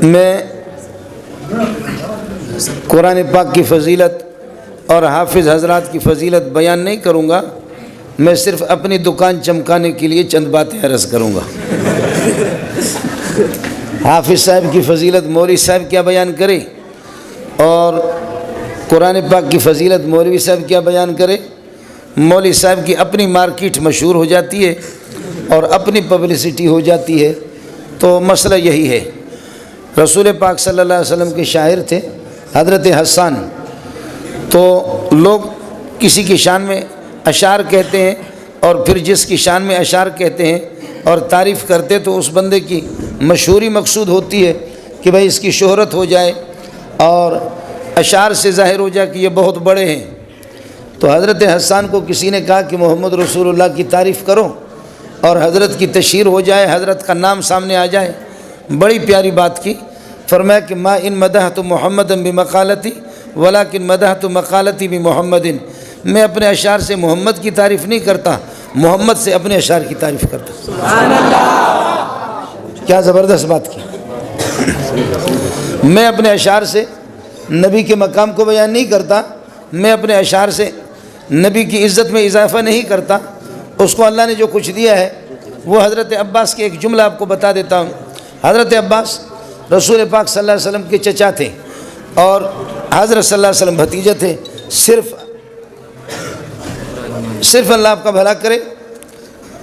میں قرآن پاک کی فضیلت اور حافظ حضرات کی فضیلت بیان نہیں کروں گا، میں صرف اپنی دکان چمکانے کے لیے چند باتیں عرض کروں گا۔ حافظ صاحب کی فضیلت مولوی صاحب کیا بیان کرے اور قرآن پاک کی فضیلت مولوی صاحب کیا بیان کرے۔ مولوی صاحب کی اپنی مارکیٹ مشہور ہو جاتی ہے اور اپنی پبلسٹی ہو جاتی ہے، تو مسئلہ یہی ہے۔ رسول پاک صلی اللہ علیہ وسلم کے شاعر تھے حضرت حسان، تو لوگ کسی کی شان میں اشعار کہتے ہیں اور پھر جس کی شان میں اشعار کہتے ہیں اور تعریف کرتے تو اس بندے کی مشہوری مقصود ہوتی ہے کہ بھائی اس کی شہرت ہو جائے اور اشعار سے ظاہر ہو جائے کہ یہ بہت بڑے ہیں۔ تو حضرت حسان کو کسی نے کہا کہ محمد رسول اللہ کی تعریف کرو اور حضرت کی تشہیر ہو جائے، حضرت کا نام سامنے آ جائے۔ بڑی پیاری بات کی، فرمایا کہ ما ان مدحت محمد بمقالتی ولکن مدحت مقالتی بمحمد، میں اپنے اشعار سے محمد کی تعریف نہیں کرتا، محمد سے اپنے اشعار کی تعریف کرتا۔ سبحان اللہ، کیا زبردست بات کی۔ میں اپنے اشعار سے نبی کے مقام کو بیان نہیں کرتا، میں اپنے اشعار سے نبی کی عزت میں اضافہ نہیں کرتا۔ اس کو اللہ نے جو کچھ دیا ہے وہ حضرت عباس کے ایک جملہ آپ کو بتا دیتا ہوں۔ حضرت عباس رسول پاک صلی اللہ علیہ وسلم کے چچا تھے اور حضرت صلی اللہ علیہ وسلم بھتیجے تھے۔ صرف اللہ آپ کا بھلا کرے،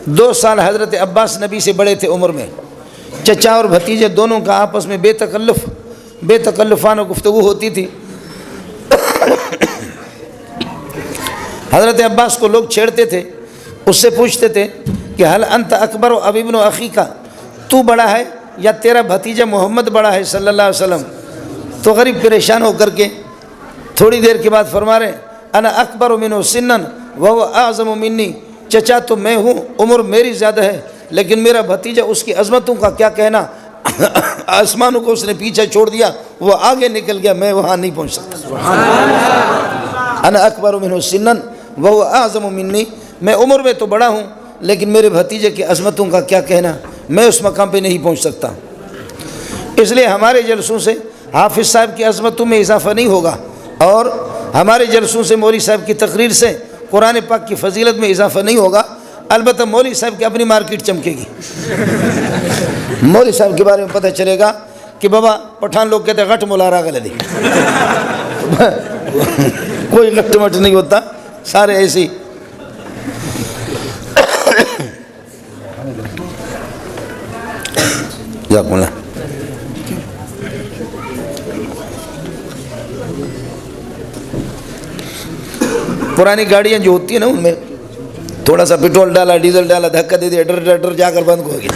2 سال حضرت عباس نبی سے بڑے تھے عمر میں۔ چچا اور بھتیجے دونوں کا آپس میں بے تکلفانہ گفتگو ہوتی تھی۔ حضرت عباس کو لوگ چھیڑتے تھے، اس سے پوچھتے تھے کہ حل انت اکبر و اب ابن اخیکا، تو بڑا ہے یا تیرا بھتیجا محمد بڑا ہے صلی اللہ علیہ وسلم؟ تو غریب پریشان ہو کر کے تھوڑی دیر کے بعد فرما رہے انا اکبر منہ سنن وهو اعظم منی، چچا تو میں ہوں، عمر میری زیادہ ہے، لیکن میرا بھتیجا اس کی عظمتوں کا کیا کہنا، آسمانوں کو اس نے پیچھے چھوڑ دیا، وہ آگے نکل گیا، میں وہاں نہیں پہنچ سکتا۔ انا اکبر منہ سنن وهو اعظم منی، میں عمر میں تو بڑا ہوں لیکن میرے بھتیجے کی عظمتوں کا کیا کہنا، میں اس مقام پہ نہیں پہنچ سکتا۔ اس لیے ہمارے جلسوں سے حافظ صاحب کی عظمتوں میں اضافہ نہیں ہوگا اور ہمارے جلسوں سے مولوی صاحب کی تقریر سے قرآن پاک کی فضیلت میں اضافہ نہیں ہوگا، البتہ مولوی صاحب کی اپنی مارکیٹ چمکے گی۔ مولوی صاحب کے بارے میں پتہ چلے گا کہ بابا پٹھان لوگ کہتے ہیں غٹ مولارا غلطی، کوئی غٹ مٹ نہیں ہوتا، سارے ایسے ہی۔ جزاکم اللہ۔ پرانی گاڑیاں جو ہوتی ہیں نا، ان میں تھوڑا سا پٹرول ڈالا، ڈیزل ڈالا، دھکا دے دیا، ڈر ڈر جا کر بند ہو گیا،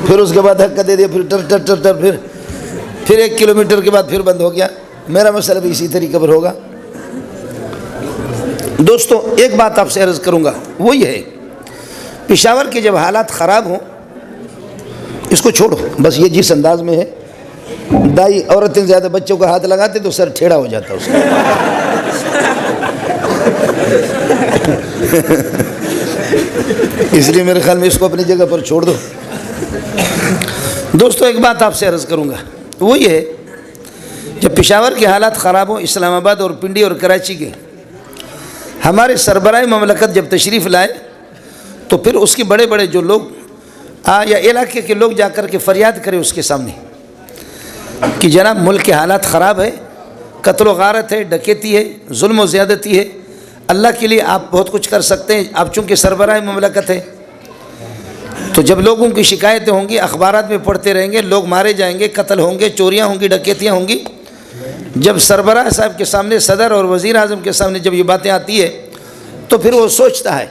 پھر اس کے بعد دھکا دے دیا، پھر ٹر ٹر ٹر، پھر 1 کلومیٹر کے بعد پھر بند ہو گیا۔ میرا مسئلہ بھی اسی طریقے پر ہوگا۔ دوستو ایک بات آپ سے عرض کروں گا، وہ یہ ہے پشاور کے جب حالات خراب ہوں، اس کو چھوڑو، بس یہ جس انداز میں ہے، دائی عورتیں زیادہ بچوں کا ہاتھ لگاتے تو سر ٹھیڑا ہو جاتا اس کا۔ اس لیے میرے خیال میں اس کو اپنی جگہ پر چھوڑ دو۔ دوستو ایک بات آپ سے عرض کروں گا، وہ یہ ہے جب پشاور کے حالات خراب ہوں، اسلام آباد اور پنڈی اور کراچی کے، ہمارے سربراہ مملکت جب تشریف لائے تو پھر اس کے بڑے بڑے جو لوگ یا علاقے کے لوگ جا کر کے فریاد کرے اس کے سامنے کہ جناب ملک کے حالات خراب ہے، قتل و غارت ہے، ڈکیتی ہے، ظلم و زیادتی ہے، اللہ کے لیے آپ بہت کچھ کر سکتے ہیں، آپ چونکہ سربراہ مملکت ہے۔ تو جب لوگوں کی شکایتیں ہوں گی، اخبارات میں پڑھتے رہیں گے، لوگ مارے جائیں گے، قتل ہوں گے، چوریاں ہوں گی، ڈکیتیاں ہوں گی، جب سربراہ صاحب کے سامنے، صدر اور وزیر اعظم کے سامنے جب یہ باتیں آتی ہے تو پھر وہ سوچتا ہے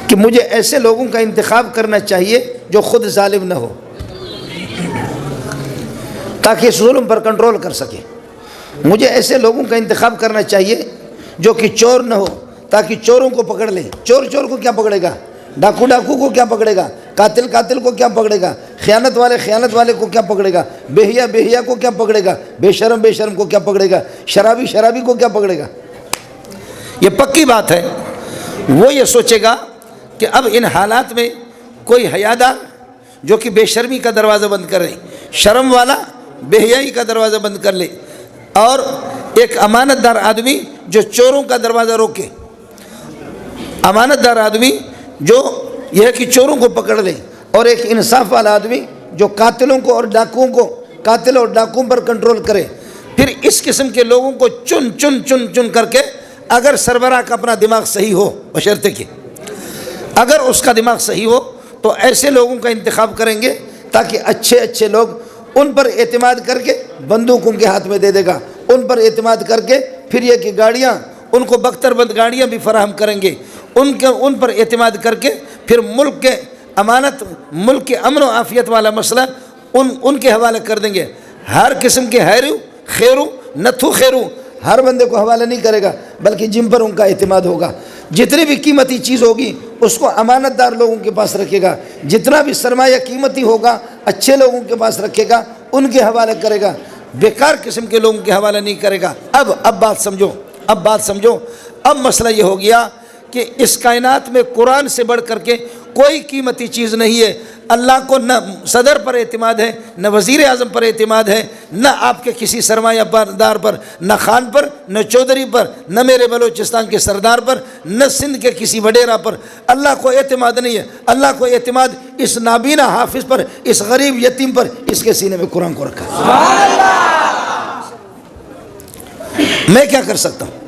کہ مجھے ایسے لوگوں کا انتخاب کرنا چاہیے جو خود ظالم نہ ہو، تاکہ اس ظلم پر کنٹرول کر سکے۔ مجھے ایسے لوگوں کا انتخاب کرنا چاہیے جو کہ چور نہ ہو، تاکہ چوروں کو پکڑ لیں۔ چور کو کیا پکڑے گا، ڈاکو کو کیا پکڑے گا، قاتل کو کیا پکڑے گا، خیانت والے کو کیا پکڑے گا، بےحیا کو کیا پکڑے گا، بے شرم کو کیا پکڑے گا، شرابی کو کیا پکڑے گا۔ یہ پکی بات ہے۔ وہ یہ سوچے گا کہ اب ان حالات میں کوئی حیادار، جو کہ بے شرمی کا دروازہ بند کر لے، شرم والا بے حیائی کا دروازہ بند کر لے، اور ایک امانت دار آدمی جو چوروں کا دروازہ روکے، امانت دار آدمی جو یہ ہے کہ چوروں کو پکڑ لے، اور ایک انصاف والا آدمی جو قاتلوں کو اور ڈاکوؤں کو، قاتل اور ڈاکوؤں پر کنٹرول کرے۔ پھر اس قسم کے لوگوں کو چن کر کے، اگر سربراہ کا اپنا دماغ صحیح ہو، بشرطے کہ اگر اس کا دماغ صحیح ہو تو ایسے لوگوں کا انتخاب کریں گے تاکہ اچھے لوگ ان پر اعتماد کر کے بندوق ان کے ہاتھ میں دے دے گا، ان پر اعتماد کر کے پھر یہ کہ گاڑیاں ان کو بختر بند گاڑیاں بھی فراہم کریں گے، ان پر اعتماد کر کے پھر ملک کے امانت، ملک کے امن و عافیت والا مسئلہ ان کے حوالے کر دیں گے۔ ہر قسم کے خیرو نتھو خیرو ہر بندے کو حوالہ نہیں کرے گا، بلکہ جن پر ان کا اعتماد ہوگا، جتنی بھی قیمتی چیز ہوگی اس کو امانت دار لوگوں کے پاس رکھے گا، جتنا بھی سرمایہ قیمتی ہوگا اچھے لوگوں کے پاس رکھے گا، ان کے حوالے کرے گا، بیکار قسم کے لوگوں کے حوالے نہیں کرے گا۔ اب بات سمجھو، اب مسئلہ یہ ہو گیا کہ اس کائنات میں قرآن سے بڑھ کر کے کوئی قیمتی چیز نہیں ہے۔ اللہ کو نہ صدر پر اعتماد ہے، نہ وزیر اعظم پر اعتماد ہے، نہ آپ کے کسی سرمایہ دار پر، نہ خان پر، نہ چودھری پر، نہ میرے بلوچستان کے سردار پر، نہ سندھ کے کسی وڈیرا پر۔ اللہ کو اعتماد نہیں ہے، اللہ کو اعتماد اس نابینا حافظ پر، اس غریب یتیم پر، اس کے سینے میں قرآن کو رکھا ہے۔ میں کیا کر سکتا ہوں؟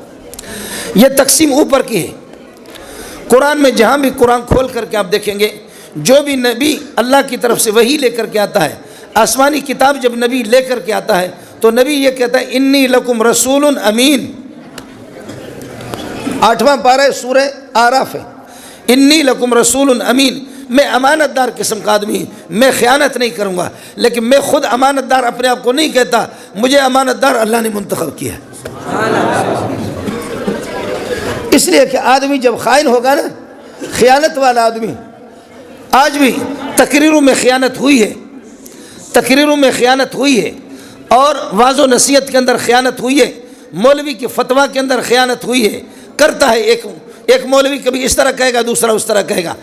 یہ تقسیم اوپر کی ہے۔ قرآن میں جہاں بھی قرآن کھول کر کے آپ دیکھیں گے، جو بھی نبی اللہ کی طرف سے وحی لے کر کے آتا ہے، آسمانی کتاب جب نبی لے کر کے آتا ہے تو نبی یہ کہتا ہے انی لکم رسول امین۔ 8واں پارہ سورہ آراف ہے، انی لکم رسول امین، میں امانت دار قسم کا آدمی ہوں، میں خیانت نہیں کروں گا، لیکن میں خود امانت دار اپنے آپ کو نہیں کہتا، مجھے امانت دار اللہ نے منتخب کیا ہے۔ اس لیے کہ آدمی جب خائن ہوگا نا، خیانت والا آدمی، آج بھی تقریروں میں خیانت ہوئی ہے، اور واعظ و نصیحت کے اندر خیانت ہوئی ہے، مولوی کے فتویٰ کے اندر خیانت ہوئی ہے، کرتا ہے ایک مولوی کبھی اس طرح کہے گا، دوسرا اس طرح کہے گا،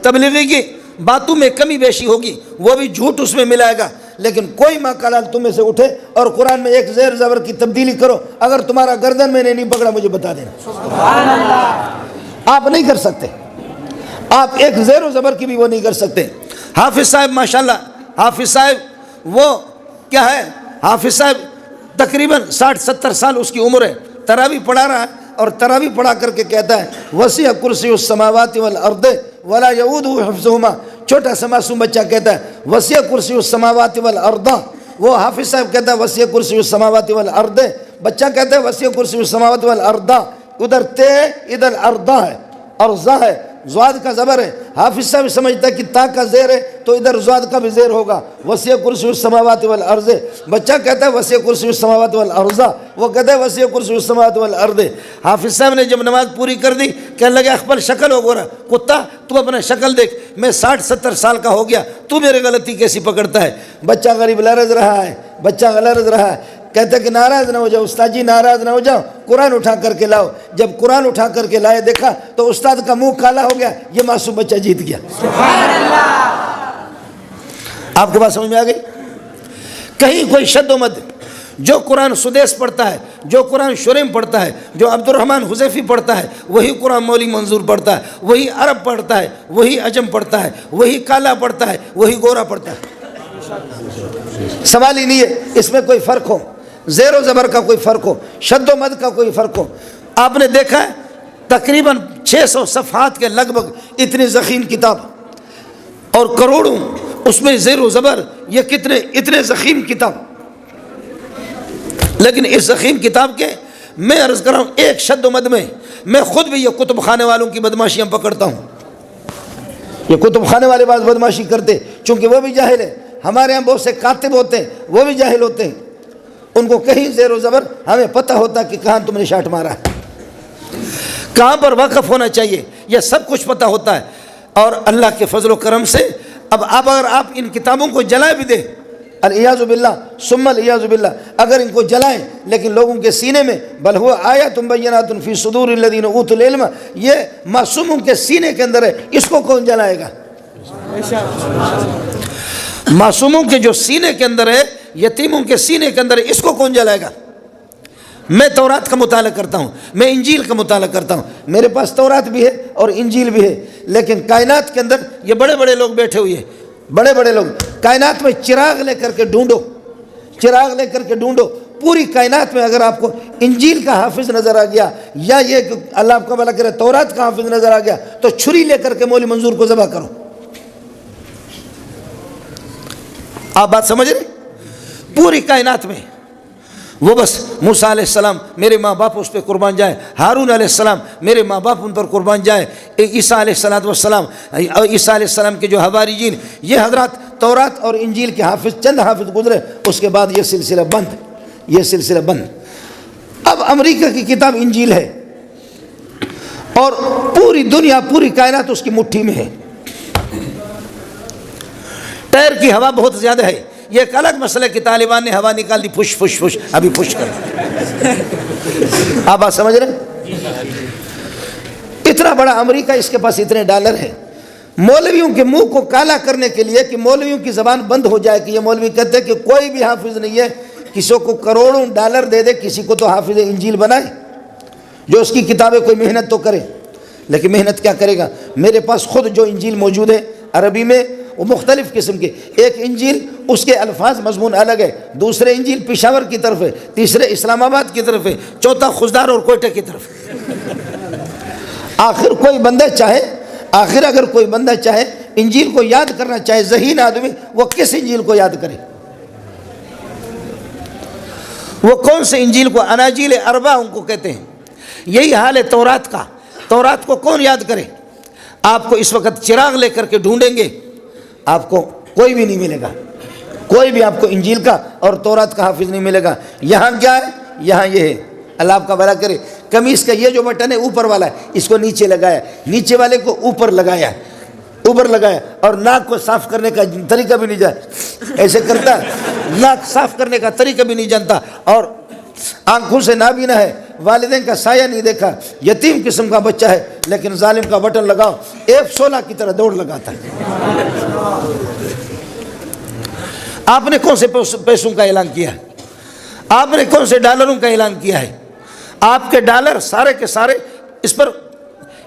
تبلیغی کی باتوں میں کمی بیشی ہوگی، وہ بھی جھوٹ اس میں ملائے گا، لیکن کوئی ماں کا لال تمہیں سے اٹھے اور قرآن میں ایک زیر زبر کی تبدیلی کرو، اگر تمہارا گردن میں نے نہیں پکڑا مجھے بتا دینا۔ آپ نہیں کر سکتے، آپ ایک زیر و زبر کی بھی وہ نہیں کر سکتے۔ حافظ صاحب ماشاءاللہ، حافظ صاحب وہ کیا ہے، حافظ صاحب تقریباً 60-70 سال اس کی عمر ہے، تراویح پڑھا رہا ہے، اور تراویح پڑھا کر کے کہتا ہے وسیع کرسی السماوات والارض ولا یؤودہ حفظہما۔ چھوٹا سا معصوم بچہ کہتا ہے وسیع کرسی السماوات والارض، وہ حافظ صاحب کہتا ہے وسیع کرسی السماوات والارض، بچہ کہتا ہے وسیع کرسی السماوات والارض، ادھر تے ادھر ارضا ہے، ارضا ہے، زواد کا زبر ہے، حافظ صاحب سمجھتا ہے کہ تا کا زیر ہے تو ادھر زواد کا بھی زیر ہوگا، وسیع کرسی السماوات والارض، بچہ کہتا ہے وسیع کرسی السماوات والارض، وہ کہتا ہے وسیع کرسی السماوات والارض۔ حافظ صاحب نے جب نماز پوری کر دی، کہنے لگے اخبر شکل ہو گورا، کتا تو اپنا شکل دیکھ، میں 60-70 سال کا ہو گیا، تو میرے غلطی کیسی پکڑتا ہے؟ بچہ غریب لرز رہا ہے، کہتے کہ ناراض نہ ہو جاؤ استاد جی، ناراض نہ ہو جاؤ، قرآن اٹھا کر کے لاؤ۔ جب قرآن اٹھا کر کے لائے، دیکھا تو استاد کا منہ کالا ہو گیا، یہ معصوم بچہ جیت گیا۔ سبحان اللہ! آپ کے بات سمجھ میں آ گئی؟ کہیں کوئی شد و مد، جو قرآن سدیس پڑھتا ہے، جو قرآن شریم پڑھتا ہے، جو عبد الرحمن حذیفی پڑھتا ہے، وہی قرآن مولی منظور پڑھتا ہے، وہی عرب پڑھتا ہے، وہی عجم پڑھتا ہے، وہی کالا پڑھتا ہے، وہی گورا پڑھتا ہے۔ سوال ہی نہیں ہے اس میں کوئی فرق ہو، زیر و زبر کا کوئی فرق ہو، شد و مد کا کوئی فرق ہو۔ آپ نے دیکھا ہے تقریباً 600 صفحات کے لگ بھگ اتنی ضخیم کتاب، اور کروڑوں اس میں زیر و زبر، یہ اتنے ضخیم کتاب، لیکن اس ضخیم کتاب کے میں عرض کر رہا ہوں ایک شد و مد میں خود بھی یہ کتب خانے والوں کی بدماشیاں پکڑتا ہوں۔ یہ کتب خانے والے بعض بدماشی کرتے، چونکہ وہ بھی جاہل ہے، ہمارے ہاں بہت سے کاتب ہوتے ہیں وہ بھی جاہل ہوتے ہیں، ان کو کہیں زیر و زبر ہمیں پتہ ہوتا کہ کہاں تم نے شاٹ مارا ہے، کہاں پر وقف ہونا چاہیے، یہ سب کچھ پتہ ہوتا ہے۔ اور اللہ کے فضل و کرم سے اب اگر آپ ان کتابوں کو جلائے بھی دیں، الیاذ باللہ ثم الیاذ باللہ، اگر ان کو جلائیں لیکن لوگوں کے سینے میں بل ہوا آیات بینات فی صدور الذین اوتوا العلم، یہ معصوموں کے سینے کے اندر ہے، اس کو کون جلائے گا؟ معصوموں کے جو سینے کے اندر ہے، یتیموں کے سینے کے اندر ہے، اس کو کون جلائے گا؟ میں تورات کا مطالعہ کرتا ہوں، میں انجیل کا مطالعہ کرتا ہوں، میرے پاس تورات بھی ہے اور انجیل بھی ہے، لیکن کائنات کے اندر یہ بڑے بڑے لوگ بیٹھے ہوئے ہیں، بڑے بڑے لوگ کائنات میں چراغ لے کر کے ڈھونڈو، چراغ لے کر کے ڈھونڈو، پوری کائنات میں اگر آپ کو انجیل کا حافظ نظر آ گیا یا یہ کہ اللہ آپ کا بھلا کرے تورات کا حافظ نظر آ گیا تو چھری لے کر کے مولوی منظور کو ذبح کرو۔ آپ بات سمجھ رہے؟ پوری کائنات میں وہ بس موسیٰ علیہ السلام میرے ماں باپ اس پہ قربان جائے، ہارون علیہ السلام میرے ماں باپ ان پر قربان جائے، عیسیٰ علیہ السلام عیسیٰ علیہ السلام کے جو حواریین، یہ حضرات تورات اور انجیل کے حافظ، چند حافظ گزرے، اس کے بعد یہ سلسلہ بند، یہ سلسلہ بند۔ اب امریکہ کی کتاب انجیل ہے اور پوری دنیا، پوری کائنات اس کی مٹھی میں ہے، ٹائر کی ہوا بہت زیادہ ہے۔ یہ ایک الگ مسئلہ کہ طالبان نے ہوا نکال دی، پش پش پش، ابھی پش کر۔ آپ بات سمجھ رہے ہیں؟ اتنا بڑا امریکہ، اس کے پاس اتنے ڈالر ہیں، مولویوں کے منہ کو کالا کرنے کے لیے کہ مولویوں کی زبان بند ہو جائے، کہ یہ مولوی کہتے ہیں کہ کوئی بھی حافظ نہیں ہے، کسی کو کروڑوں ڈالر دے دے، کسی کو تو حافظ انجیل بنائے، جو اس کی کتابیں کوئی محنت تو کرے، لیکن محنت کیا کرے گا؟ میرے پاس خود جو انجیل موجود ہے عربی میں، وہ مختلف قسم کے، ایک انجیل اس کے الفاظ مضمون الگ ہے، دوسرے انجیل پشاور کی طرف ہے، تیسرے اسلام آباد کی طرف ہے، چوتھا خزدار اور کوئٹہ کی طرف ہے۔ آخر کوئی بندہ چاہے، آخر اگر کوئی بندہ چاہے انجیل کو یاد کرنا چاہے، ذہین آدمی، وہ کس انجیل کو یاد کرے؟ وہ کون سے انجیل کو؟ اناجیل اربع ان کو کہتے ہیں۔ یہی حال ہے تورات کا، تورات کو کون یاد کرے؟ آپ کو اس وقت چراغ لے کر کے ڈھونڈیں گے، آپ کو کوئی بھی نہیں ملے گا، کوئی بھی آپ کو انجیل کا اور تورات کا حافظ نہیں ملے گا۔ یہاں کیا ہے؟ یہاں یہ ہے، اللہ آپ کا بھلا کرے، قمیص کا یہ جو بٹن ہے اوپر والا ہے، اس کو نیچے لگایا، نیچے والے کو اوپر لگایا، اوپر لگایا، اور ناک کو صاف کرنے کا طریقہ بھی نہیں جانتا، ایسے کرتا، ناک صاف کرنے کا طریقہ بھی نہیں جانتا، اور آنکھوں سے نابینا ہے، والدین کا سایہ نہیں دیکھا، یتیم قسم کا بچہ ہے، لیکن ظالم کا بٹن لگاؤ F16 کی طرح دوڑ لگاتا ہے۔ آپ نے کون سے پیسوں کا اعلان کیا ہے؟ آپ نے کون سے ڈالروں کا اعلان کیا ہے؟ آپ کے ڈالر سارے کے سارے اس پر،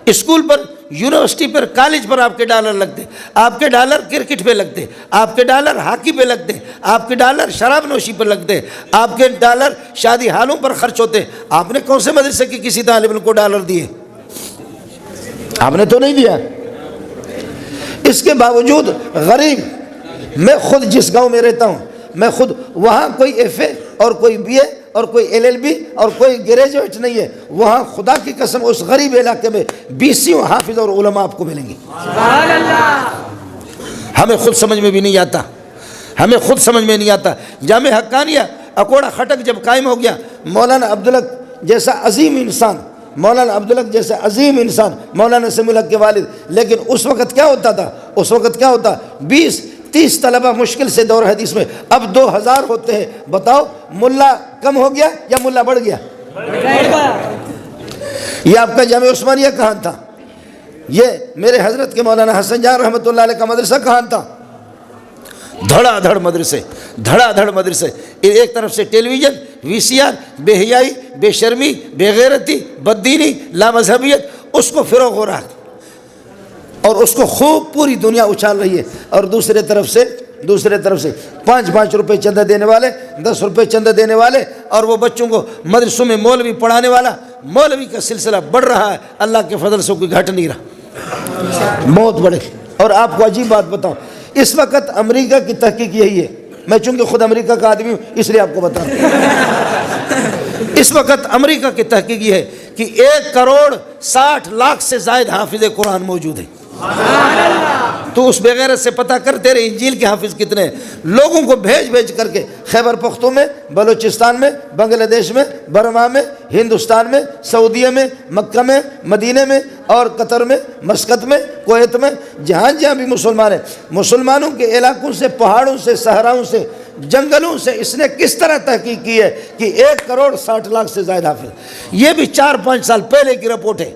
اسکول پر، یونیورسٹی پر، کالج پر آپ کے ڈالر لگتے، آپ کے ڈالر کرکٹ پہ لگتے، آپ کے ڈالر ہاکی پہ لگتے، آپ کے ڈالر شراب نوشی پر لگتے، آپ کے ڈالر شادی حالوں پر خرچ ہوتے۔ آپ نے کون سے مدرسے کی کسی طالب علم کو ڈالر دیے؟ آپ نے تو نہیں دیا۔ اس کے باوجود غریب، میں خود جس گاؤں میں رہتا ہوں، میں خود وہاں کوئی FA اور کوئی BA اور کوئی LLB اور کوئی گریجویٹ نہیں ہے، وہاں خدا کی قسم اس غریب علاقے میں 20 حافظ اور علماء آپ کو ملیں گے۔ سبحان اللہ۔ ہمیں خود سمجھ میں بھی نہیں آتا، ہمیں خود سمجھ میں نہیں آتا۔ جامع حقانیہ اکوڑا خٹک جب قائم ہو گیا، مولانا عبدالحق جیسا عظیم انسان، مولانا عبدالحق جیسا عظیم انسان، مولانا سمیع الحق کے والد، لیکن اس وقت کیا ہوتا تھا؟ اس وقت کیا ہوتا؟ 20-30 طلبہ مشکل سے دور حدیث میں، اب 2000 ہوتے ہیں۔ بتاؤ ملا کم ہو گیا یا ملا بڑھ گیا؟ یہ آپ کا جامع عثمانیہ کہاں تھا؟ یہ میرے حضرت کے مولانا حسن جان رحمۃ اللہ علیہ کا مدرسہ کہاں تھا؟ دھڑا دھڑ مدرسے، دھڑا دھڑ مدرسے، ایک طرف سے ٹیلی ویژن، VCR، بے حیائی، بے شرمی، بے غیرتی، بددینی، لامذہبیت، اس کو فروغ ہو رہا ہے اور اس کو خوب پوری دنیا اچھال رہی ہے۔ اور دوسرے طرف سے 5 روپے چندہ دینے والے، 10 روپے چندہ دینے والے، اور وہ بچوں کو مدرسوں میں مولوی پڑھانے والا، مولوی کا سلسلہ بڑھ رہا ہے، اللہ کے فضل سے کوئی گھٹ نہیں رہا، بہت بڑے۔ اور آپ کو عجیب بات بتاؤں، اس وقت امریکہ کی تحقیق یہی ہے، میں چونکہ خود امریکہ کا آدمی ہوں اس لیے آپ کو بتا رہا ہوں، اس وقت امریکہ کی تحقیق یہ ہے کہ 1,60,00,000 سے زائد حافظ قرآن موجود ہیں۔ تو اس بغیرت سے پتہ کر تیرے انجیل کے حافظ کتنے ہیں۔ لوگوں کو بھیج کر کے خیبر پختون میں، بلوچستان میں، بنگلہ دیش میں، برما میں، ہندوستان میں، سعودیہ میں، مکہ میں، مدینہ میں اور قطر میں، مسقط میں، کویت میں، جہاں جہاں بھی مسلمان ہیں، مسلمانوں کے علاقوں سے، پہاڑوں سے، صحراؤں سے، جنگلوں سے اس نے کس طرح تحقیق کی ہے کہ 1,60,00,000 سے زائد حافظ۔ یہ بھی 4-5 سال پہلے کی رپورٹ ہے،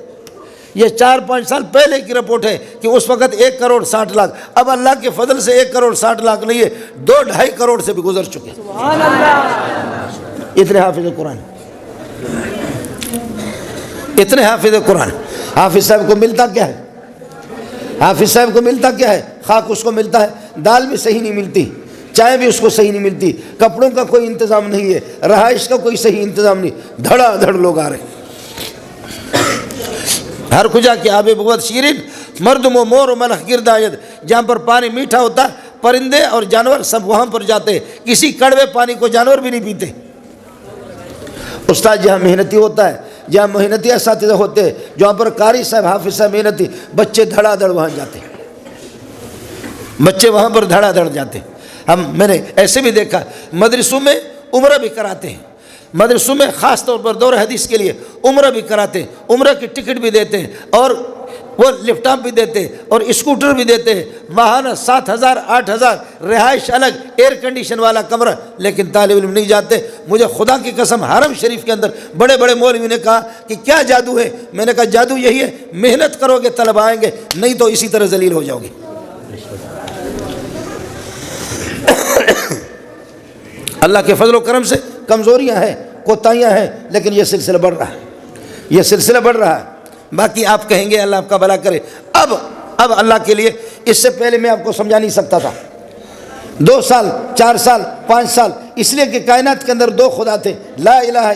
یہ 4-5 سال پہلے کی رپورٹ ہے کہ اس وقت 1 کروڑ 60 لاکھ، اب اللہ کے فضل سے 1 کروڑ 60 لاکھ نہیں ہے، 2-2.5 کروڑ سے بھی گزر چکے. سبحان اللہ. اتنے حافظ قرآن، اتنے حافظ قرآن. حافظ صاحب کو ملتا کیا ہے؟ حافظ صاحب کو ملتا کیا ہے؟ خاک اس کو ملتا ہے، دال بھی صحیح نہیں ملتی، چائے بھی اس کو صحیح نہیں ملتی، کپڑوں کا کوئی انتظام نہیں ہے، رہائش کا کوئی صحیح انتظام نہیں، دھڑا دھڑ لوگ آ رہے ہیں. ہر کجا کی آب بغوت شیرین، مردم و مور و ملخ گرد آید. جہاں پر پانی میٹھا ہوتا پرندے اور جانور سب وہاں پر جاتے. کسی کڑوے پانی کو جانور بھی نہیں پیتے. استاد جہاں محنتی ہوتا ہے، جہاں محنتی اساتذہ ہوتے ہیں، جہاں پر قاری صاحب حافظ صاحب محنتی، بچے دھڑا دھڑ وہاں جاتے، بچے وہاں پر دھڑا دھڑ جاتے. میں نے ایسے بھی دیکھا مدرسوں میں عمرہ بھی کراتے ہیں، مدرسوں میں خاص طور پر دور حدیث کے لیے عمرہ بھی کراتے ہیں، عمرہ کی ٹکٹ بھی دیتے ہیں، اور وہ لیپ ٹاپ بھی دیتے ہیں اور اسکوٹر بھی دیتے ہیں. ماہانہ 7,000 8,000 رہائش الگ، ایئر کنڈیشن والا کمرہ، لیکن طالب علم نہیں جاتے. مجھے خدا کی قسم حرم شریف کے اندر بڑے بڑے مولوی نے کہا کہ کیا جادو ہے؟ میں نے کہا جادو یہی ہے، محنت کرو گے طلبہ آئیں گے، نہیں تو اسی طرح ذلیل ہو جاؤ گے. اللہ کے فضل و کرم سے کمزوریاں ہیں، کوتاہیاں ہیں، لیکن یہ سلسلہ بڑھ رہا ہے، یہ سلسلہ بڑھ رہا ہے. باقی آپ کہیں گے اللہ آپ کا بھلا کرے. اب اللہ کے لیے، اس سے پہلے میں آپ کو سمجھا نہیں سکتا تھا. 2 سال 4 سال 5 سال، اس لیے کہ کائنات کے اندر 2 خدا تھے، لا الہ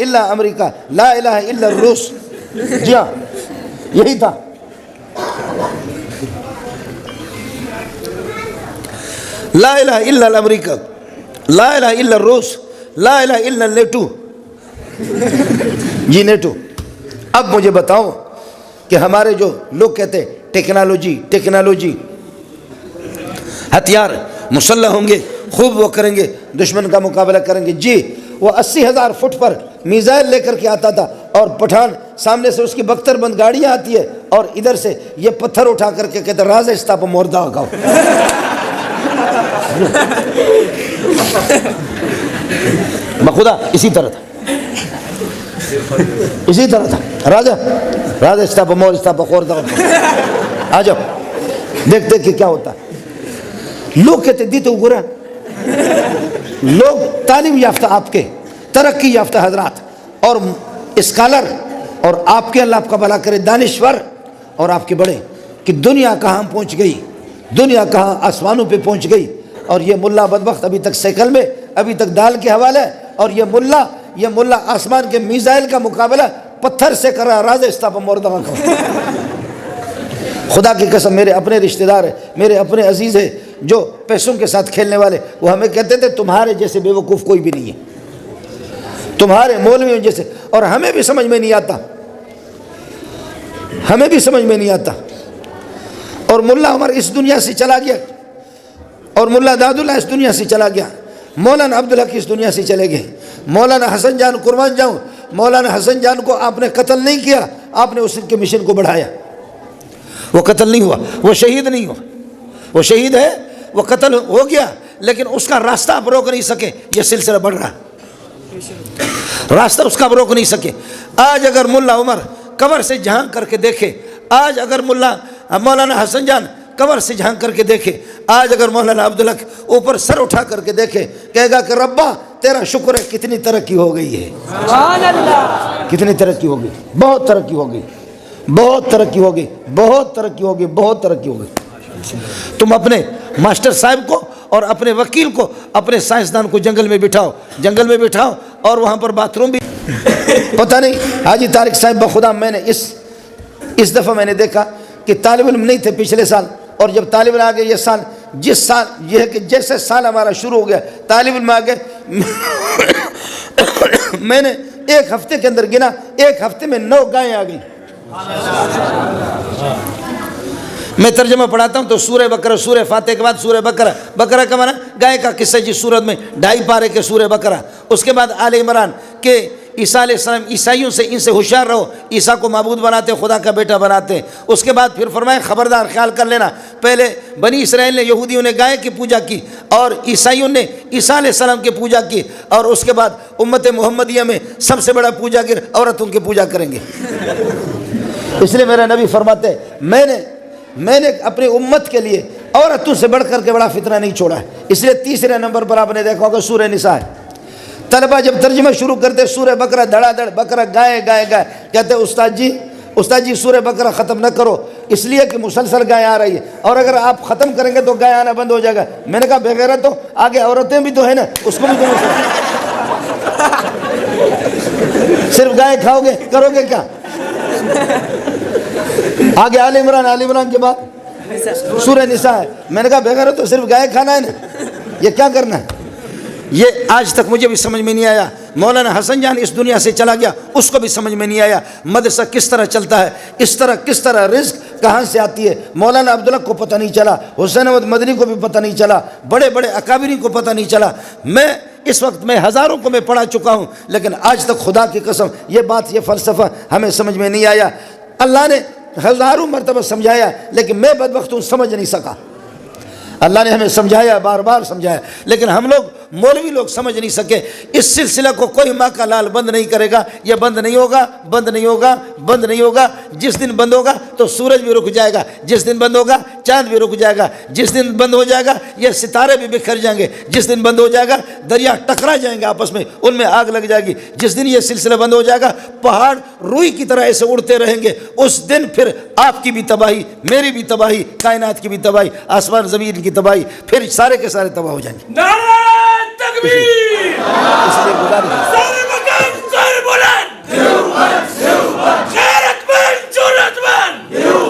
الا امریکہ، لا الہ الا روس. جی ہاں یہی تھا. لا الہ الا امریکہ، لا الہ الا روس، لا الہ الا نیٹو. جی نیٹو. اب مجھے بتاؤ کہ ہمارے جو لوگ کہتے ہیں ٹیکنالوجی، ہتھیار مسلح ہوں گے، خوب وہ کریں گے، دشمن کا مقابلہ کریں گے. جی وہ 80,000 فٹ پر میزائل لے کر کے آتا تھا، اور پٹھان سامنے سے اس کی بختر بند گاڑیاں آتی ہے، اور ادھر سے یہ پتھر اٹھا کر کے کہتے راز استاپ موردہ گاؤ. بخدا اسی طرح تھا، اسی طرح تھا. راجہ استاپ مور استاپ خوردہ. آ جاؤ دیکھتے کہ کیا ہوتا. لوگ کہتے دی تو گرا، لوگ تعلیم یافتہ، آپ کے ترقی یافتہ حضرات اور اسکالر، اور آپ کے اللہ آپ کا بھلا کرے دانشور، اور آپ کے بڑے، کہ دنیا کہاں پہنچ گئی، دنیا کہاں آسمانوں پہ پہنچ گئی. اور یہ ملا بدبخت ابھی تک سائیکل میں، ابھی تک دال کے حوالے، اور یہ ملا آسمان کے میزائل کا مقابلہ پتھر سے کر رہا. راز استاپ موردہ کا. خدا کی قسم میرے اپنے رشتہ دار ہیں، میرے اپنے عزیز ہیں جو پیسوں کے ساتھ کھیلنے والے، وہ ہمیں کہتے تھے تمہارے جیسے بے وقوف کوئی بھی نہیں ہے، تمہارے مولویوں جیسے. اور ہمیں بھی سمجھ میں نہیں آتا، ہمیں بھی سمجھ میں نہیں آتا. اور ملا عمر اس دنیا سے چلا گیا، اور ملا داد اللہ اس دنیا سے چلا گیا، مولانا عبدالحق اس دنیا سے چلے گئے. مولانا حسن جان قربان جاؤں، مولانا حسن جان کو آپ نے قتل نہیں کیا، آپ نے اس کے مشن کو بڑھایا. وہ قتل نہیں ہوا، وہ شہید نہیں ہوا، وہ شہید ہے، وہ قتل ہو گیا، لیکن اس کا راستہ آپ روک نہیں سکے. یہ سلسلہ بڑھ رہا ہے، راستہ اس کا آپ روک نہیں سکے. آج اگر ملا عمر قبر سے جھانک کر کے دیکھے، آج اگر مولانا حسن جان قبر سے جھانک کر کے دیکھے، آج اگر مولانا عبدالحق اوپر سر اٹھا کر کے دیکھے، کہے گا کہ ربا تیرا شکر ہے کتنی ترقی ہو گئی ہے، سبحان اللہ، کتنی ترقی ہو گئی، بہت ترقی ہو گئی، بہت ترقی ہو گئی، بہت ترقی ہو گئی، بہت ترقی ہو گئی. تم اپنے ماسٹر صاحب کو اور اپنے وکیل کو، اپنے سائنسدان کو جنگل میں بٹھاؤ، اور وہاں پر باتھ روم بھی. پتہ نہیں حاجی طارق صاحب بخدا، میں نے اس دفعہ میں نے دیکھا کہ طالب علم نہیں تھے پچھلے سال، اور جب طالب علم آگے یہ سال، جس سال یہ ہے کہ جیسے سال ہمارا شروع ہو گیا طالب علم آگے. میں نے 1 ہفتے کے اندر گنا، 1 ہفتے میں 9 گائیں آ گئی. میں ترجمہ پڑھاتا ہوں تو سورہ بقرہ، سورہ فاتحہ کے بعد سورہ بقرہ کا معنی گائے کا قصہ جس سورت میں 2.5 پارے کے سورہ بقرہ، اس کے بعد آل عمران کہ عیسیٰ علیہ السلام، عیسائیوں سے ان سے ہوشیار رہو، عیسیٰ کو معبود بناتے، خدا کا بیٹا بناتے. اس کے بعد پھر فرمائے خبردار خیال کر لینا، پہلے بنی اسرائیل نے، یہودیوں نے گائے کی پوجا کی، اور عیسائیوں نے عیسیٰ علیہ السلام کی پوجا کی، اور اس کے بعد امت محمدیہ میں سب سے بڑا پوجا گر عورتوں کی پوجا کریں گے. اس لیے میرا نبی فرماتے ہیں میں نے اپنی امت کے لیے عورتوں سے بڑھ کر کے بڑا فتنہ نہیں چھوڑا ہے. اس لیے تیسرے نمبر پر آپ نے دیکھا ہوگا سورہ نساء ہے. طلبہ جب ترجمہ شروع کرتے سورہ بقرہ دھڑا دھڑ بقرہ گائے کہتے استاد جی سورہ بقرہ ختم نہ کرو اس لیے کہ مسلسل گائے آ رہی ہے اور اگر آپ ختم کریں گے تو گائے آنا بند ہو جائے گا. میں نے کہا بغیرت تو آگے عورتیں بھی تو ہیں نا, اس کو بھی تو صرف گائے کھاؤ گے کرو گے کیا؟ آگے آل عمران کے بعد سورہ نساء ہے. میں نے کہا بغیرت تو صرف گائے کھانا ہے نا, یہ کیا کرنا ہے؟ یہ آج تک مجھے بھی سمجھ میں نہیں آیا. مولانا حسن جان اس دنیا سے چلا گیا, اس کو بھی سمجھ میں نہیں آیا مدرسہ کس طرح چلتا ہے, کس طرح رزق کہاں سے آتی ہے. مولانا عبداللہ کو پتہ نہیں چلا, حسین احمد مدنی کو بھی پتہ نہیں چلا, بڑے بڑے اکابرین کو پتہ نہیں چلا. میں اس وقت میں ہزاروں کو میں پڑھا چکا ہوں, لیکن آج تک خدا کی قسم یہ بات یہ فلسفہ ہمیں سمجھ میں نہیں آیا. اللہ نے ہزاروں مرتبہ سمجھایا لیکن میں بدبخت ہوں سمجھ نہیں سکا. اللہ نے ہمیں سمجھایا, بار بار سمجھایا, لیکن ہم لوگ مولوی لوگ سمجھ نہیں سکے. اس سلسلہ کو کوئی ماں کا لال بند نہیں کرے گا, یہ بند نہیں ہوگا, بند نہیں ہوگا, بند نہیں ہوگا. جس دن بند ہوگا تو سورج بھی رک جائے گا, جس دن بند ہوگا چاند بھی رک جائے گا, جس دن بند ہو جائے گا یہ ستارے بھی بکھر جائیں گے, جس دن بند ہو جائے گا دریا ٹکرا جائیں گے آپس میں, ان میں آگ لگ جائے گی. جس دن یہ سلسلہ بند ہو جائے گا پہاڑ روئی کی طرح ایسے اڑتے رہیں گے. اس دن پھر آپ کی بھی تباہی, میری بھی تباہی, کائنات کی بھی تباہی, آسمان زمین کی تباہی, پھر سارے کے سارے تباہ ہو جائیں گے.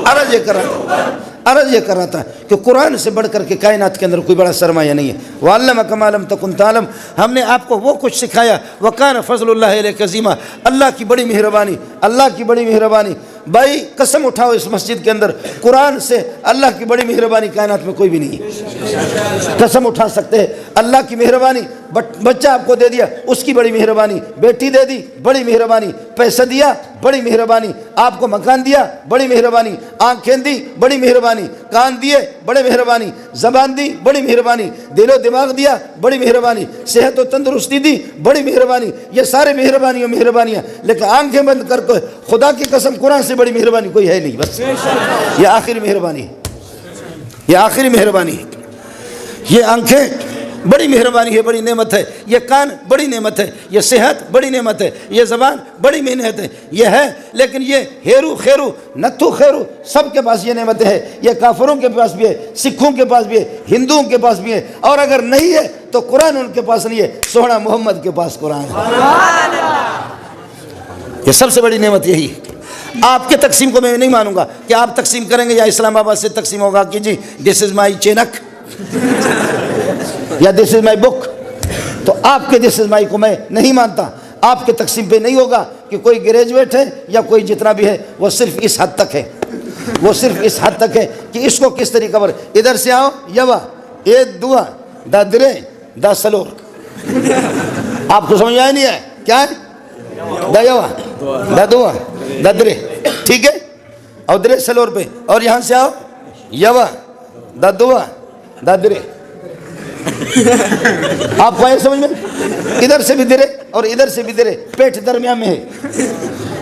عرض یہ کر رہا تھا کہ قرآن سے بڑھ کر کے کائنات کے اندر کوئی بڑا سرمایہ نہیں ہے. وَعَلَّمَكَ مَا لَمْ تَكُنْ تَعْلَمْ, ہم نے آپ کو وہ کچھ سکھایا. وَكَانَ فَضْلُ اللَّهِ عَلَيْكَ عَظِيمًا, اللہ کی بڑی مہربانی, اللہ کی بڑی مہربانی. بھائی قسم اٹھاؤ اس مسجد کے اندر قرآن سے اللہ کی بڑی مہربانی کائنات میں کوئی بھی نہیں ہے. قسم اٹھا سکتے ہیں اللہ کی مہربانی. بچہ آپ کو دے دیا اس کی بڑی مہربانی, بیٹی دے دی بڑی مہربانی, پیسہ دیا بڑی مہربانی, آپ کو مکان دیا بڑی مہربانی, آنکھیں دی بڑی مہربانی, کان دیے بڑی مہربانی, زبان دی بڑی مہربانی, دل و دماغ دیا بڑی مہربانی, صحت و تندرستی دی بڑی مہربانی. یہ سارے مہربانیاں, لیکن آنکھیں بند کر کے خدا کی قسم قرآن سے بڑی مہربانی کوئی ہے نہیں. بس یہ آخری مہربانی ہے, یہ آخری مہربانی ہے. یہ آنکھیں بڑی مہربانی ہے, بڑی نعمت ہے. یہ کان بڑی نعمت ہے, یہ صحت بڑی نعمت ہے, یہ زبان بڑی محنت ہے. یہ ہے لیکن یہ ہیرو خیرو نتھو خیرو سب کے پاس یہ نعمت ہے. یہ کافروں کے پاس بھی ہے, سکھوں کے پاس بھی ہے, ہندوؤں کے پاس بھی ہے, اور اگر نہیں ہے تو قرآن ان کے پاس نہیں ہے, سونا محمد کے پاس قرآن ہے. یہ سب سے بڑی نعمت یہی ہے. آپ کے تقسیم کو میں نہیں مانوں گا کہ آپ تقسیم کریں گے یا اسلام آباد سے تقسیم ہوگا کہ جی دس از مائی چینک یا دس از مائی بک. تو آپ کے دس از مائی کو میں نہیں مانتا. آپ کے تقسیم پہ نہیں ہوگا کہ کوئی گریجویٹ ہے یا کوئی جتنا بھی ہے, وہ صرف اس حد تک ہے, وہ صرف اس حد تک ہے کہ اس کو کس طریقہ پر ادھر سے آؤ یوا اے دعا دا درے دا سلور. آپ کو سمجھ آیا نہیں ہے کیا ہے؟ دا یوا دا دعا دا درے, ٹھیک ہے, اور درے سلور پہ, اور یہاں سے آؤ یوا دا دعا دا درے. آپ کو آئے سمجھ میں؟ ادھر سے بھی درے اور ادھر سے بھی درے, پیٹ درمیان میں ہے,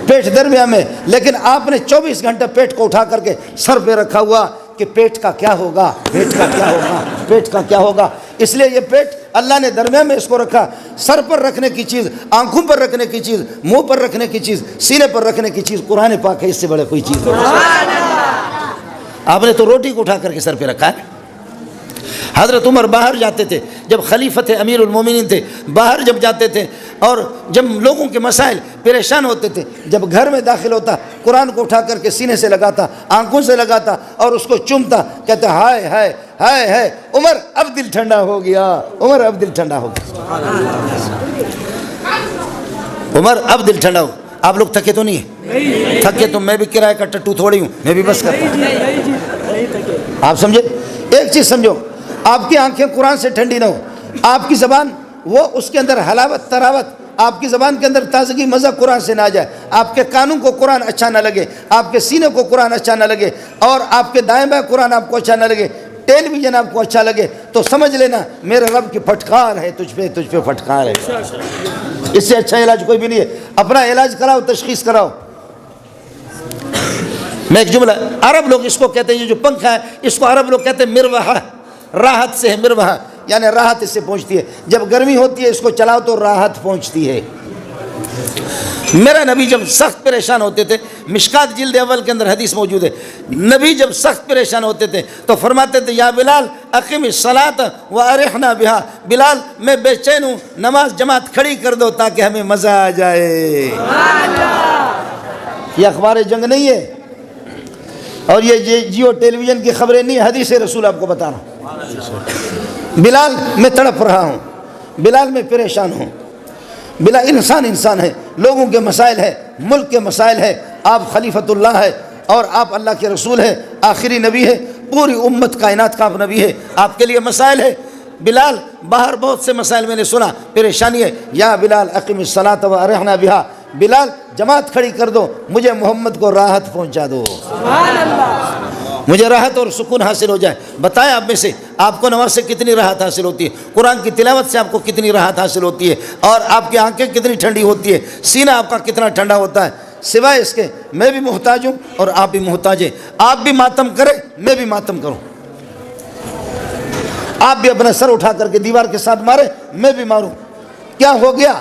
پیٹ درمیان میں. لیکن آپ نے 24 گھنٹہ پیٹ کو اٹھا کر کے سر پہ رکھا ہوا کہ پیٹ کا کیا ہوگا, پیٹ کا کیا ہوگا, پیٹ کا کیا ہوگا. اس لیے یہ پیٹ اللہ نے درمیان میں اس کو رکھا. سر پر رکھنے کی چیز, آنکھوں پر رکھنے کی چیز, منہ پر رکھنے کی چیز, سینے پر رکھنے کی چیز قرآن پاک ہے. اس سے بڑے کوئی چیز نہیں. آپ نے تو روٹی کو اٹھا کر کے سر پہ رکھا ہے. حضرت عمر باہر جاتے تھے جب خلیفہ امیر المومنین تھے, باہر جب جاتے تھے اور جب لوگوں کے مسائل پریشان ہوتے تھے, جب گھر میں داخل ہوتا قرآن کو اٹھا کر کے سینے سے لگاتا, آنکھوں سے لگاتا اور اس کو چومتا, کہتے ہائے ہائے ہائے ہائے عمر اب دل ٹھنڈا ہو گیا, عمر اب دل ٹھنڈا ہو گیا, عمر اب دل ٹھنڈا ہو. آپ لوگ تھکے تو نہیں ہیں؟ تھکے تو میں بھی کرایہ کا ٹٹو تھوڑی ہوں, میں بھی بس کرتا ہوں. آپ سمجھے؟ ایک چیز سمجھو, آپ کی آنکھیں قرآن سے ٹھنڈی نہ ہو, آپ کی زبان وہ اس کے اندر حلاوت تراوت, آپ کی زبان کے اندر تازگی مزہ قرآن سے نہ آ جائے, آپ کے کانوں کو قرآن اچھا نہ لگے, آپ کے سینے کو قرآن اچھا نہ لگے, اور آپ کے دائیں بائیں قرآن آپ کو اچھا نہ لگے, ٹیلی ویژن آپ کو اچھا لگے, تو سمجھ لینا میرے رب کی پھٹکار ہے تجھ پہ پھٹکار ہے. اس سے اچھا علاج کوئی بھی نہیں ہے. اپنا علاج کراؤ, تشخیص کراؤ. میں ایک جملہ، عرب لوگ اس کو کہتے ہیں، یہ جو پنکھا ہے اس کو عرب لوگ کہتے ہیں مروحہ، راحت سے ہے مروحہ، یعنی راحت اس سے پہنچتی ہے، جب گرمی ہوتی ہے اس کو چلاؤ تو راحت پہنچتی ہے۔ میرا نبی جب سخت پریشان ہوتے تھے، مشکات جلد اول کے اندر حدیث موجود ہے، نبی جب سخت پریشان ہوتے تھے تو فرماتے تھے یا بلال اقم الصلاۃ وارحنا بہا، بلال میں بے چین ہوں، نماز جماعت کھڑی کر دو تاکہ ہمیں مزہ آ جائے۔ یہ اخبار جنگ نہیں ہے اور یہ جیو ٹیلی ویژن کی خبریں نہیں، حدیث رسول آپ کو بتا رہا ہوں۔ بلال میں تڑپ رہا ہوں، بلال میں پریشان ہوں، بلال انسان ہے، لوگوں کے مسائل ہے، ملک کے مسائل ہے، آپ خلیفۃ اللہ ہے اور آپ اللہ کے رسول ہے، آخری نبی ہے، پوری امت کائنات کا آپ نبی ہے، آپ کے لیے مسائل ہے۔ بلال باہر بہت سے مسائل میں نے سنا، پریشانی ہے، یا بلال اقم الصلاۃ وارحنا بہا، بلال جماعت کھڑی کر دو، مجھے محمد کو راحت پہنچا دو، سبحان اللہ، مجھے راحت اور سکون حاصل ہو جائے۔ بتائیں آپ میں سے آپ کو نماز سے کتنی راحت حاصل ہوتی ہے، قرآن کی تلاوت سے آپ کو کتنی راحت حاصل ہوتی ہے، اور آپ کی آنکھیں کتنی ٹھنڈی ہوتی ہے، سینہ آپ کا کتنا ٹھنڈا ہوتا ہے۔ سوائے اس کے میں بھی محتاج ہوں اور آپ بھی محتاج ہیں، آپ بھی ماتم کریں میں بھی ماتم کروں، آپ بھی اپنا سر اٹھا کر کے دیوار کے ساتھ مارے میں بھی ماروں۔ کیا ہو گیا،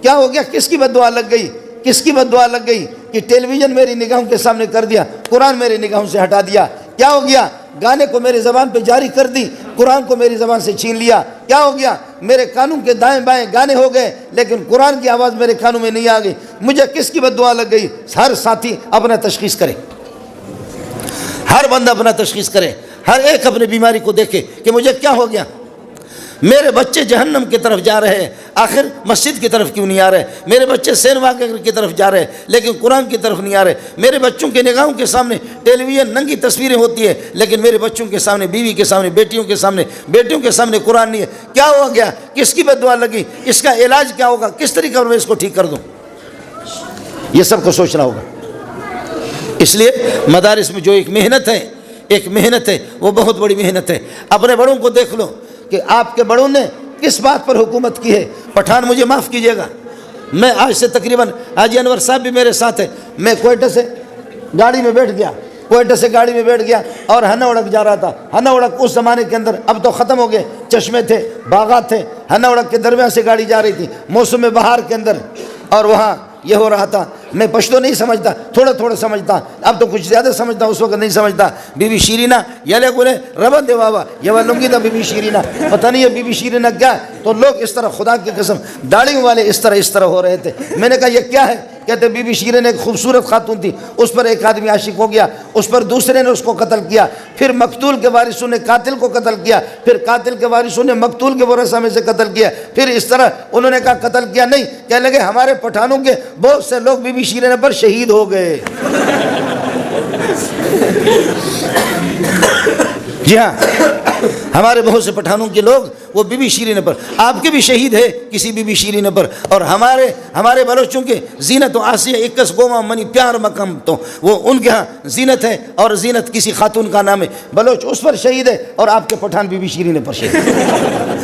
کیا ہو گیا، کس کی بد دعا لگ گئی، کس کی بد دعا لگ گئی کہ ٹیلی ویژن میری نگاہوں کے سامنے کر دیا، قرآن میری نگاہوں سے ہٹا دیا۔ کیا ہو گیا، گانے کو میری زبان پہ جاری کر دی، قرآن کو میری زبان سے چھین لیا۔ کیا ہو گیا، میرے کانوں کے دائیں بائیں گانے ہو گئے لیکن قرآن کی آواز میرے کانوں میں نہیں آ گئی۔ مجھے کس کی بد دعا لگ گئی؟ ہر ساتھی اپنا تشخیص کرے، ہر بندہ اپنا تشخیص کرے، ہر ایک اپنی بیماری کو دیکھے کہ مجھے کیا ہو گیا۔ میرے بچے جہنم کی طرف جا رہے ہیں، آخر مسجد کی طرف کیوں نہیں آ رہے؟ میرے بچے سینما کی طرف جا رہے ہیں لیکن قرآن کی طرف نہیں آ رہے۔ میرے بچوں کے نگاہوں کے سامنے ٹیلی ویژن ننگی تصویریں ہوتی ہے لیکن میرے بچوں کے سامنے، بیوی کے سامنے، بیٹیوں کے سامنے قرآن نہیں ہے۔ کیا ہو گیا، کس کی بد دعا لگی، اس کا علاج کیا ہوگا، کس طریقے میں اس کو ٹھیک کر دوں، یہ سب کو سوچنا ہوگا۔ اس لیے مدارس میں جو ایک محنت ہے وہ بہت بڑی محنت ہے۔ اپنے بڑوں کو دیکھ لو کہ آپ کے بڑوں نے کس بات پر حکومت کی ہے۔ پٹھان مجھے معاف کیجیے گا، میں آج سے تقریباً حاجی انور صاحب بھی میرے ساتھ ہے، میں کوئٹہ سے گاڑی میں بیٹھ گیا اور ہنا اڑک جا رہا تھا۔ ہنا اڑک اس زمانے کے اندر اب تو ختم ہو گئے، چشمے تھے، باغات تھے، ہنا اڑک کے درمیان سے گاڑی جا رہی تھی موسم بہار کے اندر، اور وہاں یہ ہو رہا تھا۔ میں پشتو نہیں سمجھتا، تھوڑا سمجھتا، اب تو کچھ زیادہ سمجھتا، اس وقت نہیں سمجھتا۔ بی بی شیرینہ یلے گلے ربن دے بابا یہ لنگی تھا بی بی شیرینہ، پتہ نہیں ہے بی بی شیرینہ کیا ہے۔ تو لوگ اس طرح، خدا کی قسم داڑھیوں والے اس طرح ہو رہے تھے۔ میں نے کہا یہ کیا ہے؟ کہتے بی بی شیرین ایک خوبصورت خاتون تھی، اس پر ایک آدمی عاشق ہو گیا، اس پر دوسرے نے اس کو قتل کیا، پھر مقتول کے وارثوں نے قاتل کو قتل کیا، پھر قاتل کے وارثوں نے مقتول کے ورثہ میں سے قتل کیا، پھر اس طرح انہوں نے کہا قتل کیا نہیں، کہنے لگے ہمارے پٹھانوں کے بہت سے لوگ بی بی شیرین پر شہید ہو گئے۔ جی ہاں، ہمارے بہت سے پٹھانوں کے لوگ وہ بی بی شیرین پر، آپ کے بھی شہید ہے کسی بی بی شیرین پر، اور ہمارے بلوچوں کے زینت و آسیہ 21 گوما منی پیار مقام، تو وہ ان کے ہاں زینت ہے، اور زینت کسی خاتون کا نام ہے، بلوچ اس پر شہید ہے، اور آپ کے پٹھان بی بی شیرین پر شہید ہے۔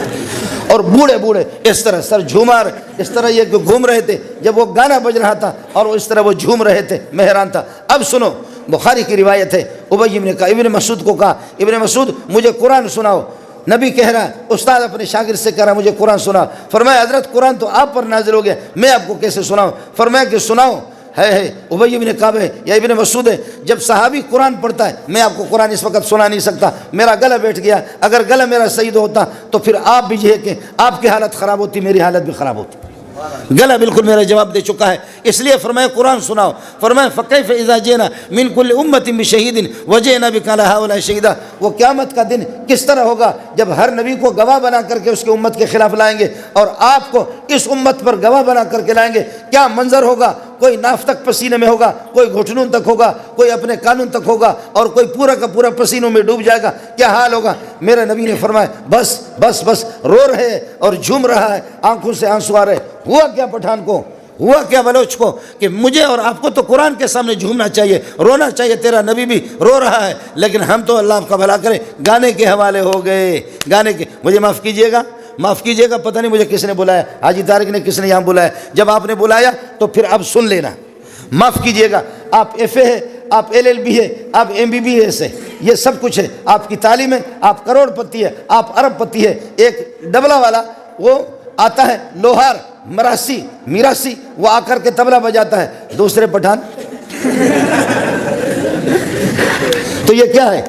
اور بوڑھے اس طرح سر جھومار اس طرح یہ گھوم رہے تھے جب وہ گانا بج رہا تھا، اور اس طرح وہ جھوم رہے تھے، مہران تھا۔ اب سنو، بخاری کی روایت ہے، ابی نے کہا، ابن مسعود کو کہا، ابن مسعود مجھے قرآن سناؤ۔ نبی کہہ رہا ہے، استاد اپنے شاگرد سے کہہ رہا مجھے قرآن سناؤ۔ فرمایا حضرت قرآن تو آپ پر نازل ہو گیا، میں آپ کو کیسے سناؤں؟ فرمایا کہ سناؤ۔ ہے ابی بن کعب ہے یا ابن مسعود ہے، جب صحابی قرآن پڑھتا ہے، میں آپ کو قرآن اس وقت سنا نہیں سکتا، میرا گلا بیٹھ گیا، اگر گلا میرا صحیح ہوتا تو پھر آپ بھی یہ کہ آپ کی حالت خراب ہوتی، میری حالت بھی خراب ہوتی، گلا بالکل میرا جواب دے چکا ہے، اس لیے فرمایا قرآن سناؤ۔ فرمایا فکیف اذا جئنا من کل امۃ بشہید وجئنا بک علی ہؤلاء شہیدا، وہ قیامت کا دن کس طرح ہوگا جب ہر نبی کو گواہ بنا کر کے اس کی امت کے خلاف لائیں گے، اور آپ کو اس امت پر گواہ بنا کر کے لائیں گے، کیا منظر ہوگا؟ کوئی ناف تک پسینے میں ہوگا، کوئی گھٹنوں تک ہوگا، کوئی اپنے کانوں تک ہوگا، اور کوئی پورا کا پورا پسینوں میں ڈوب جائے گا، کیا حال ہوگا؟ میرے نبی نے فرمایا بس رو رہے ہیں اور جھوم رہا ہے، آنکھوں سے آنسو آ رہے۔ ہوا کیا پٹھان کو، ہوا کیا بلوچ کو کہ مجھے اور آپ کو تو قرآن کے سامنے جھومنا چاہیے، رونا چاہیے، تیرا نبی بھی رو رہا ہے، لیکن ہم تو اللہ آپ کا بھلا کرے گانے کے حوالے ہو گئے، گانے کے۔ مجھے معاف کیجیے گا، پتہ نہیں مجھے کس نے بلایا، حاجی طارق نے کس نے یہاں بلایا، جب آپ نے بلایا تو پھر اب سن لینا، معاف کیجیے گا۔ آپ ایف اے ہے، آپ LLB ہے, آپ MBBS ہے, یہ سب کچھ ہے, آپ کی تعلیم ہے, آپ کروڑ پتی ہے, آپ ارب پتی ہے. ایک ڈبلا والا وہ آتا ہے, لوہار میراسی, وہ آ کر کے طبلہ بجاتا ہے. دوسرے پٹھان تو یہ کیا ہے؟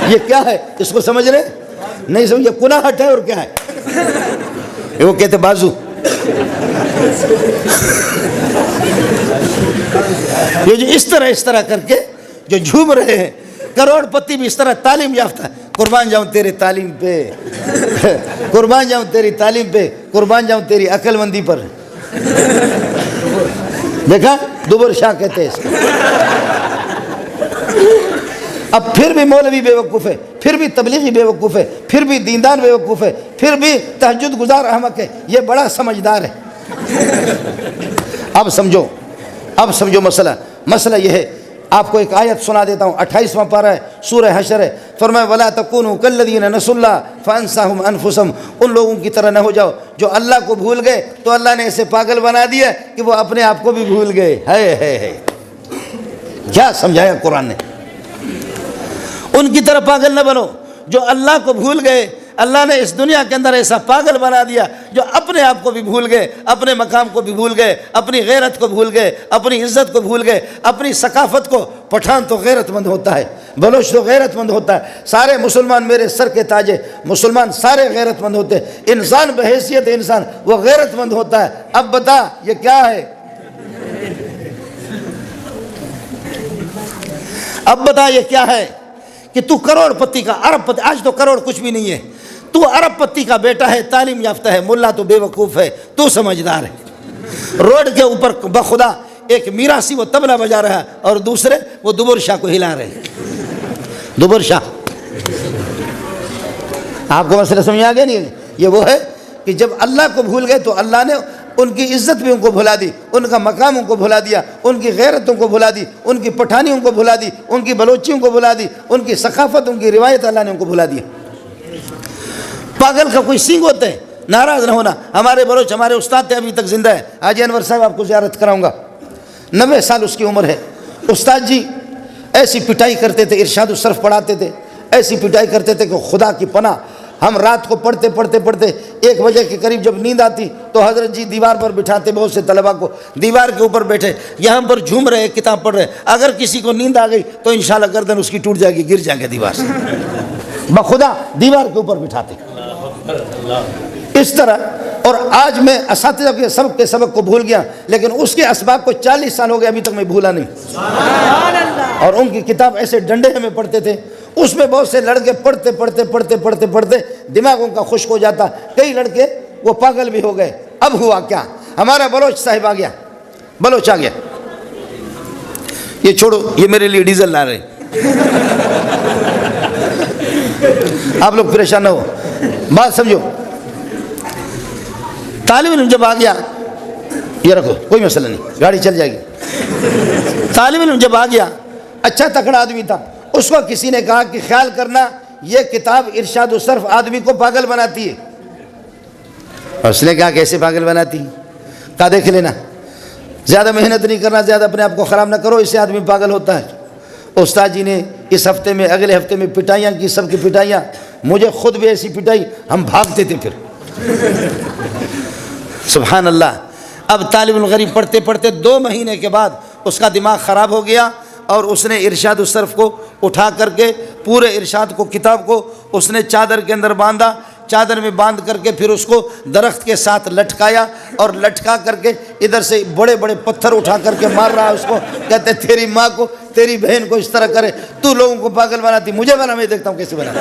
یہ کیا ہے؟ اس کو سمجھ رہے نہیں؟ سمجھ, یہ کلاہٹ ہے اور کیا ہے؟ وہ کہتے بازو. یہ جو اس طرح کر کے جو جھوم رہے ہیں, کروڑ پتی بھی اس طرح تعلیم یافتہ ہے. قربان جاؤں تیرے تعلیم پہ, قربان جاؤں تیری تعلیم پہ, قربان جاؤں تیری عقل مندی پر. دیکھا, دوبر شاہ کہتے ہیں اس کو. اب پھر بھی مولوی بے وقوف ہے, پھر بھی تبلیغی بے وقوف ہے, پھر بھی دیندار بے وقوف ہے, پھر بھی تہجد گزار احمق ہے. یہ بڑا سمجھدار ہے. اب سمجھو مسئلہ یہ ہے. آپ کو ایک آیت سنا دیتا ہوں, 28واں پارہ ہے, سورہ حشر ہے. فرمایا وَلَا تَكُونُوا كَالَّذِينَ نَسُوا اللَّهَ فَأَنسَاهُمْ أَنفُسَهُمْ. ان لوگوں کی طرح نہ ہو جاؤ جو اللہ کو بھول گئے تو اللہ نے ایسے پاگل بنا دیا کہ وہ اپنے آپ کو بھی بھول گئے. ہے کیا سمجھایا قرآن نے؟ ان کی طرح پاگل نہ بنو جو اللہ کو بھول گئے. اللہ نے اس دنیا کے اندر ایسا پاگل بنا دیا جو اپنے آپ کو بھی بھول گئے, اپنے مقام کو بھی بھول گئے, اپنی غیرت کو بھول گئے, اپنی عزت کو بھول گئے, اپنی ثقافت کو. پٹھان تو غیرت مند ہوتا ہے, بلوچ تو غیرت مند ہوتا ہے, سارے مسلمان میرے سر کے تاج ہے, مسلمان سارے غیرت مند ہوتے ہیں. انسان بحیثیت انسان وہ غیرت مند ہوتا ہے. اب بتا یہ کیا ہے؟ اب بتا یہ کیا ہے کہ تو کروڑ پتی کا, ارب پتی, آج تو کروڑ کچھ بھی نہیں ہے, تو ارب پتی کا بیٹا ہے, تعلیم یافتہ ہے, ملا تو بے وقوف ہے, تو سمجھدار ہے. روڈ کے اوپر بخدا ایک میراسی وہ طبلہ بجا رہا ہے اور دوسرے وہ دوبر شاہ کو ہلا رہے ہیں. دوبر شاہ, آپ کو مسئلہ سمجھ آ گیا نہیں؟ یہ وہ ہے کہ جب اللہ کو بھول گئے تو اللہ نے ان کی عزت بھی ان کو بھلا دی, ان کا مقام ان کو بھلا دیا, ان کی غیرتوں کو بھلا دی, ان کی پٹھانیوں کو بھلا دی, ان کی بلوچیوں کو بھلا دی, ان کی ثقافت, ان کی روایت اللہ نے ان کو بھلا دیا. پاگل کا کوئی سینگ ہوتا ہے, ناراض نہ ہونا. ہمارے بلوچ, ہمارے استاد تھے, ابھی تک زندہ ہے, حاجی انور صاحب, آپ کو زیارت کراؤں گا. 90 سال اس کی عمر ہے. استاد جی ایسی پٹائی کرتے تھے, ارشاد الصرف پڑھاتے تھے, ایسی پٹائی کرتے تھے کہ خدا کی پناہ. ہم رات کو پڑھتے 1 بجے کے قریب جب نیند آتی تو حضرت جی دیوار پر بٹھاتے بہت سے طلباء کو, دیوار کے اوپر بیٹھے, یہاں پر جھوم رہے, کتاب پڑھ رہے. اگر کسی کو نیند آ گئی تو انشاءاللہ گردن اس کی ٹوٹ جائے گی, گر جائیں گے دیوار سے. بخدا دیوار کے اوپر بٹھاتے اس طرح. اور آج میں اساتذہ کے سبق کو بھول گیا, لیکن اس کے اسباب کو 40 سال ہو گئے, ابھی تک میں بھولا نہیں. اور ان کی کتاب ایسے ڈنڈے میں پڑھتے تھے, اس میں بہت سے لڑکے پڑھتے دماغ ان کا خشک ہو جاتا. کئی لڑکے وہ پاگل بھی ہو گئے. اب ہوا کیا؟ ہمارا بلوچ صاحب آ گیا, بلوچ آ گیا. یہ چھوڑو, یہ میرے لیے ڈیزل لا رہے, آپ لوگ پریشان نہ ہو, بات سمجھو. طالب علم جب آ گیا, یہ رکھو کوئی مسئلہ نہیں, گاڑی چل جائے گی. طالب علم جب آ گیا, اچھا تکڑا آدمی تھا, اس کو کسی نے کہا کہ خیال کرنا یہ کتاب ارشاد الصرف آدمی کو پاگل بناتی ہے. اور اس نے کہا کیسے پاگل بناتی؟ کہا دیکھ لینا, زیادہ محنت نہیں کرنا, زیادہ اپنے آپ کو خراب نہ کرو, اس سے آدمی پاگل ہوتا ہے. استاد جی نے اس ہفتے میں, اگلے ہفتے میں پٹائیاں کی, سب کی پٹائیاں, مجھے خود بھی ایسی پٹائی, ہم بھاگتے تھے پھر. سبحان اللہ. اب طالب الغریب پڑھتے 2 مہینے کے بعد اس کا دماغ خراب ہو گیا, اور اس نے ارشاد الصرف کو اٹھا کر کے, پورے ارشاد کو, کتاب کو اس نے چادر کے اندر باندھا, چادر میں باندھ کر کے پھر اس کو درخت کے ساتھ لٹکایا, اور لٹکا کر کے ادھر سے بڑے بڑے پتھر اٹھا کر کے مار رہا اس کو. کہتے تیری ماں کو, تیری بہن کو اس طرح کرے, تو لوگوں کو پاگل بناتی, مجھے بنا, میں دیکھتا ہوں کیسے بنا.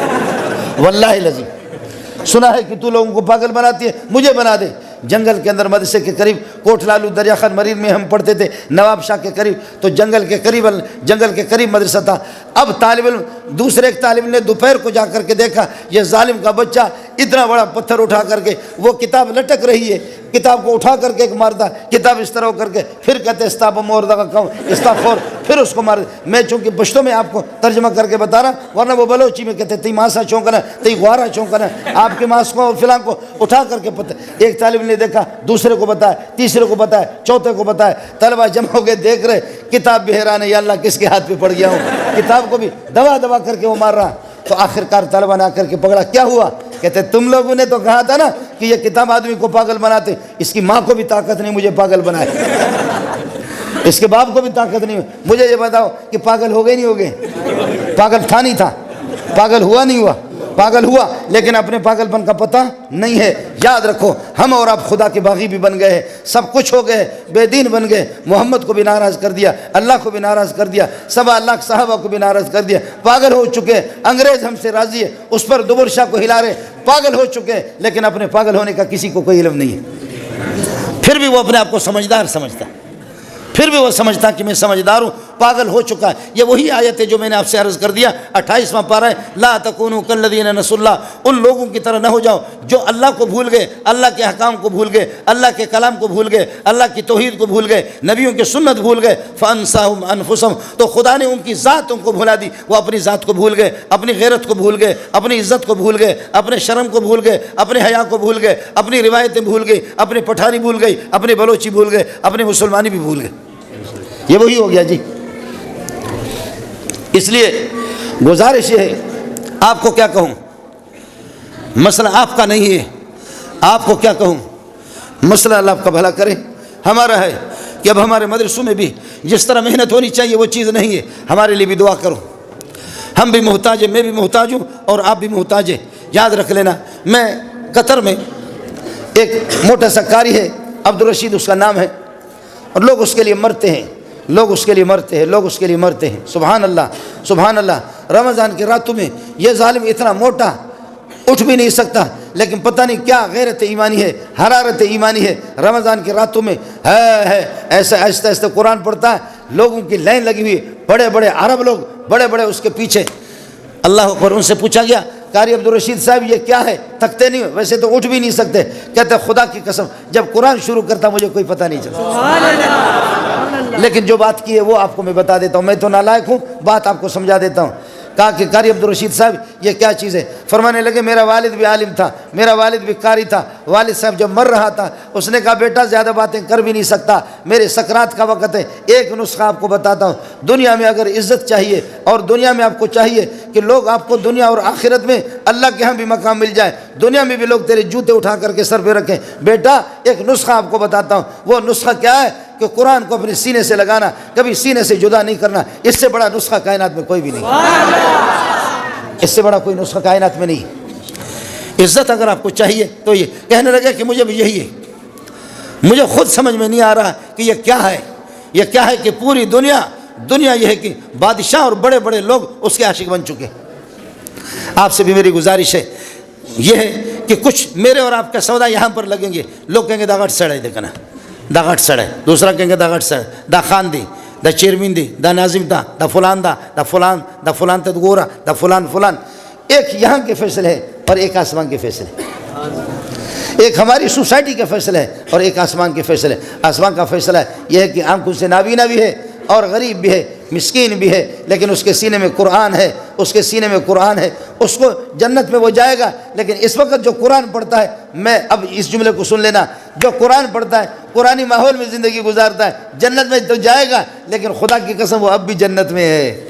واللہ العظیم سنا ہے کہ تو لوگوں کو پاگل بناتی ہے, مجھے بنا دے. جنگل کے اندر مدرسے کے قریب, کوٹ لالو دریا خان مرید میں ہم پڑھتے تھے, نواب شاہ کے قریب, تو جنگل کے قریب مدرسہ تھا. اب طالب علم, دوسرے ایک طالب نے دوپہر کو جا کر کے دیکھا یہ ظالم کا بچہ اتنا بڑا پتھر اٹھا کر کے وہ کتاب لٹک رہی ہے، کتاب کو اٹھا کر کے ایک مارتا، کتاب اس طرح کر کے پھر کہتے استاپ موردہ کا کہوں استغفر، پھر اس کو مار۔ میں چونکہ پشتوں میں آپ کو ترجمہ کر کے بتا رہا، ورنہ وہ بلوچی میں کہتے تی ماسا چونکنا تی غوارا چونکنا، آپ کے ماس کو اور فلاں کو اٹھا کر کے پتہ۔ ایک طالب نے دیکھا، دوسرے کو بتایا، تیسرے کو بتایا، چوتھے کو بتایا، طلبہ جمع ہو گئے دیکھ رہے، کتاب بھی حیران ہے، یا اللہ کس کے ہاتھ پہ پڑ گیا ہوں، کتاب کو بھی دبا دبا کر کے وہ مار رہا۔ تو آخرکار طلبہ نے آ کر کے پکڑا، کیا ہوا؟ کہتے تم لوگوں نے تو کہا تھا نا کہ یہ کتاب آدمی کو پاگل بناتے، اس کی ماں کو بھی طاقت نہیں مجھے پاگل بنائے، اس کے باپ کو بھی طاقت نہیں، مجھے یہ بتاؤ کہ پاگل ہو گئے نہیں ہو گئے؟ پاگل تھا نہیں تھا، پاگل ہوا نہیں ہوا؟ پاگل ہوا، لیکن اپنے پاگل پن کا پتہ نہیں ہے۔ یاد رکھو ہم اور آپ خدا کے باغی بھی بن گئے ہیں، سب کچھ ہو گئے، بے دین بن گئے، محمد کو بھی ناراض کر دیا، اللہ کو بھی ناراض کر دیا، سوا اللہ صحابہ کو بھی ناراض کر دیا، پاگل ہو چکے ہیں۔ انگریز ہم سے راضی ہے، اس پر دوبر شاہ کو ہلا رہے، پاگل ہو چکے ہیں، لیکن اپنے پاگل ہونے کا کسی کو کوئی علم نہیں ہے۔ پھر بھی وہ اپنے آپ کو سمجھدار سمجھتا ہے، پھر بھی وہ سمجھتا کہ میں سمجھدار ہوں، پاگل ہو چکا ہے۔ یہ وہی آیت ہے جو میں نے آپ سے عرض کر دیا، 28واں پارہ ہے، لا تکونوا کالذین نسوا اللہ، ان لوگوں کی طرح نہ ہو جاؤ جو اللہ کو بھول گئے، اللہ کے احکام کو بھول گئے، اللہ کے کلام کو بھول گئے، اللہ کی توحید کو بھول گئے، نبیوں کی سنت بھول گئے، فانساہم انفسہم، تو خدا نے ان کی ذات ان کو بھلا دی، وہ اپنی ذات کو بھول گئے، اپنی غیرت کو بھول گئے، اپنی عزت کو بھول گئے، اپنے شرم کو بھول گئے، اپنے حیا کو بھول گئے، اپنی روایتیں بھول گئی، اپنے پٹھانی بھول گئی، اپنے بلوچی بھول گئے، اپنے مسلمانی بھی بھول گئے۔ یہ وہی ہو گیا جی۔ اس لیے گزارش یہ ہے، آپ کو کیا کہوں، مسئلہ آپ کا نہیں ہے، آپ کو کیا کہوں، مسئلہ اللہ آپ کا بھلا کرے، ہمارا ہے کہ اب ہمارے مدرسوں میں بھی جس طرح محنت ہونی چاہیے وہ چیز نہیں ہے، ہمارے لیے بھی دعا کرو، ہم بھی محتاج ہیں، میں بھی محتاج ہوں اور آپ بھی محتاج ہیں۔ یاد رکھ لینا، میں قطر میں ایک موٹا سا قاری ہے، عبدالرشید اس کا نام ہے، اور لوگ اس کے لیے مرتے ہیں، لوگ اس کے لیے مرتے ہیں، لوگ اس کے لیے مرتے ہیں، سبحان اللہ سبحان اللہ۔ رمضان کی راتوں میں یہ ظالم اتنا موٹا اٹھ بھی نہیں سکتا، لیکن پتہ نہیں کیا غیرت ایمانی ہے، حرارت ایمانی ہے، رمضان کی راتوں میں ہے ایسا آہستہ آہستہ قرآن پڑھتا ہے، لوگوں کی لائن لگی ہوئی، بڑے بڑے عرب لوگ بڑے بڑے اس کے پیچھے، اللہ اکبر۔ ان سے پوچھا گیا قاری عبدالرشید صاحب یہ کیا ہے؟ تھکتے نہیں، ویسے تو اٹھ بھی نہیں سکتے، کہتے خدا کی قسم جب قرآن شروع کرتا مجھے کوئی پتہ نہیں چلتا، لیکن جو بات کی ہے وہ آپ کو میں بتا دیتا ہوں، میں تو نالائق ہوں، بات آپ کو سمجھا دیتا ہوں۔ کہا کہ قاری عبدالرشید صاحب یہ کیا چیز ہے؟ فرمانے لگے میرا والد بھی عالم تھا، میرا والد بھی قاری تھا، والد صاحب جب مر رہا تھا اس نے کہا بیٹا زیادہ باتیں کر بھی نہیں سکتا، میرے سکرات کا وقت ہے، ایک نسخہ آپ کو بتاتا ہوں، دنیا میں اگر عزت چاہیے اور دنیا میں آپ کو چاہیے کہ لوگ آپ کو دنیا اور آخرت میں اللہ کے ہاں بھی مقام مل جائے، دنیا میں بھی لوگ تیرے جوتے اٹھا کر کے سر پہ رکھیں، بیٹا ایک نسخہ آپ کو بتاتا ہوں، وہ نسخہ کیا ہے کہ قرآن کو اپنے سینے سے لگانا، کبھی سینے سے جدا نہیں کرنا، اس سے بڑا نسخہ کائنات میں کوئی بھی نہیں، اس سے بڑا کوئی نسخہ کائنات میں نہیں۔ عزت اگر آپ کو چاہیے تو یہ کہنے لگے کہ مجھے بھی یہی ہے، مجھے خود سمجھ میں نہیں آ رہا کہ یہ کیا ہے، یہ کیا ہے کہ پوری دنیا یہ ہے کہ بادشاہ اور بڑے بڑے لوگ اس کے عاشق بن چکے۔ آپ سے بھی میری گزارش ہے یہ ہے کہ کچھ میرے اور آپ کا سودا یہاں پر لگیں گے، لوگ کہیں گے دا گھٹ سڑے، دیکھنا دا گھٹ سڑے، دوسرا کہیں گے دا گھٹ سڑے، دا خان دی، دا چیئرمین دی، دا ناظم دا، دا فلان دا، دا فلان، دا فلان تد گورا، دا فلان فلان۔ ایک یہاں کے فیصلے ہے اور ایک آسمان کے فیصلے، ایک ہماری سوسائٹی کا فیصلہ ہے اور ایک آسمان کے فیصلے۔ آسمان کا فیصلہ یہ ہے کہ آنکھوں سے نابینا بھی ہے اور غریب بھی ہے، مسکین بھی ہے، لیکن اس کے سینے میں قرآن ہے، اس کے سینے میں قرآن ہے، اس کو جنت میں وہ جائے گا۔ لیکن اس وقت جو قرآن پڑھتا ہے، میں اب اس جملے کو سن لینا، جو قرآن پڑھتا ہے، قرآنی ماحول میں زندگی گزارتا ہے، جنت میں تو جائے گا، لیکن خدا کی قسم وہ اب بھی جنت میں ہے،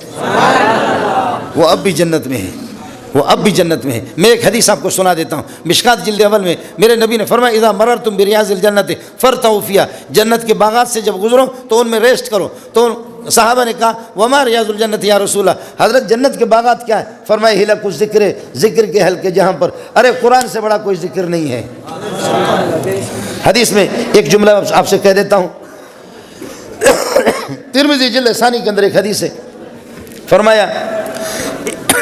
وہ اب بھی جنت میں ہے، وہ اب بھی جنت میں ہے۔ میں ایک حدیث آپ کو سنا دیتا ہوں، مشکات جلد اول میں میرے نبی نے فرمایا اذا مررتم بریاض الجنت فرتعوا فیہا، جنت کے باغات سے جب گزرو تو ان میں ریسٹ کرو۔ تو صحابہ نے کہا وما ریاض الجنت یا رسول اللہ، حضرت جنت کے باغات کیا ہے؟ فرمایا حلق الذکر، ذکر کے حلقے جہاں پر، ارے قرآن سے بڑا کوئی ذکر نہیں ہے۔ حدیث میں ایک جملہ آپ سے کہہ دیتا ہوں، ترمذی جلد ثانی کے اندر ایک حدیث ہے، فرمایا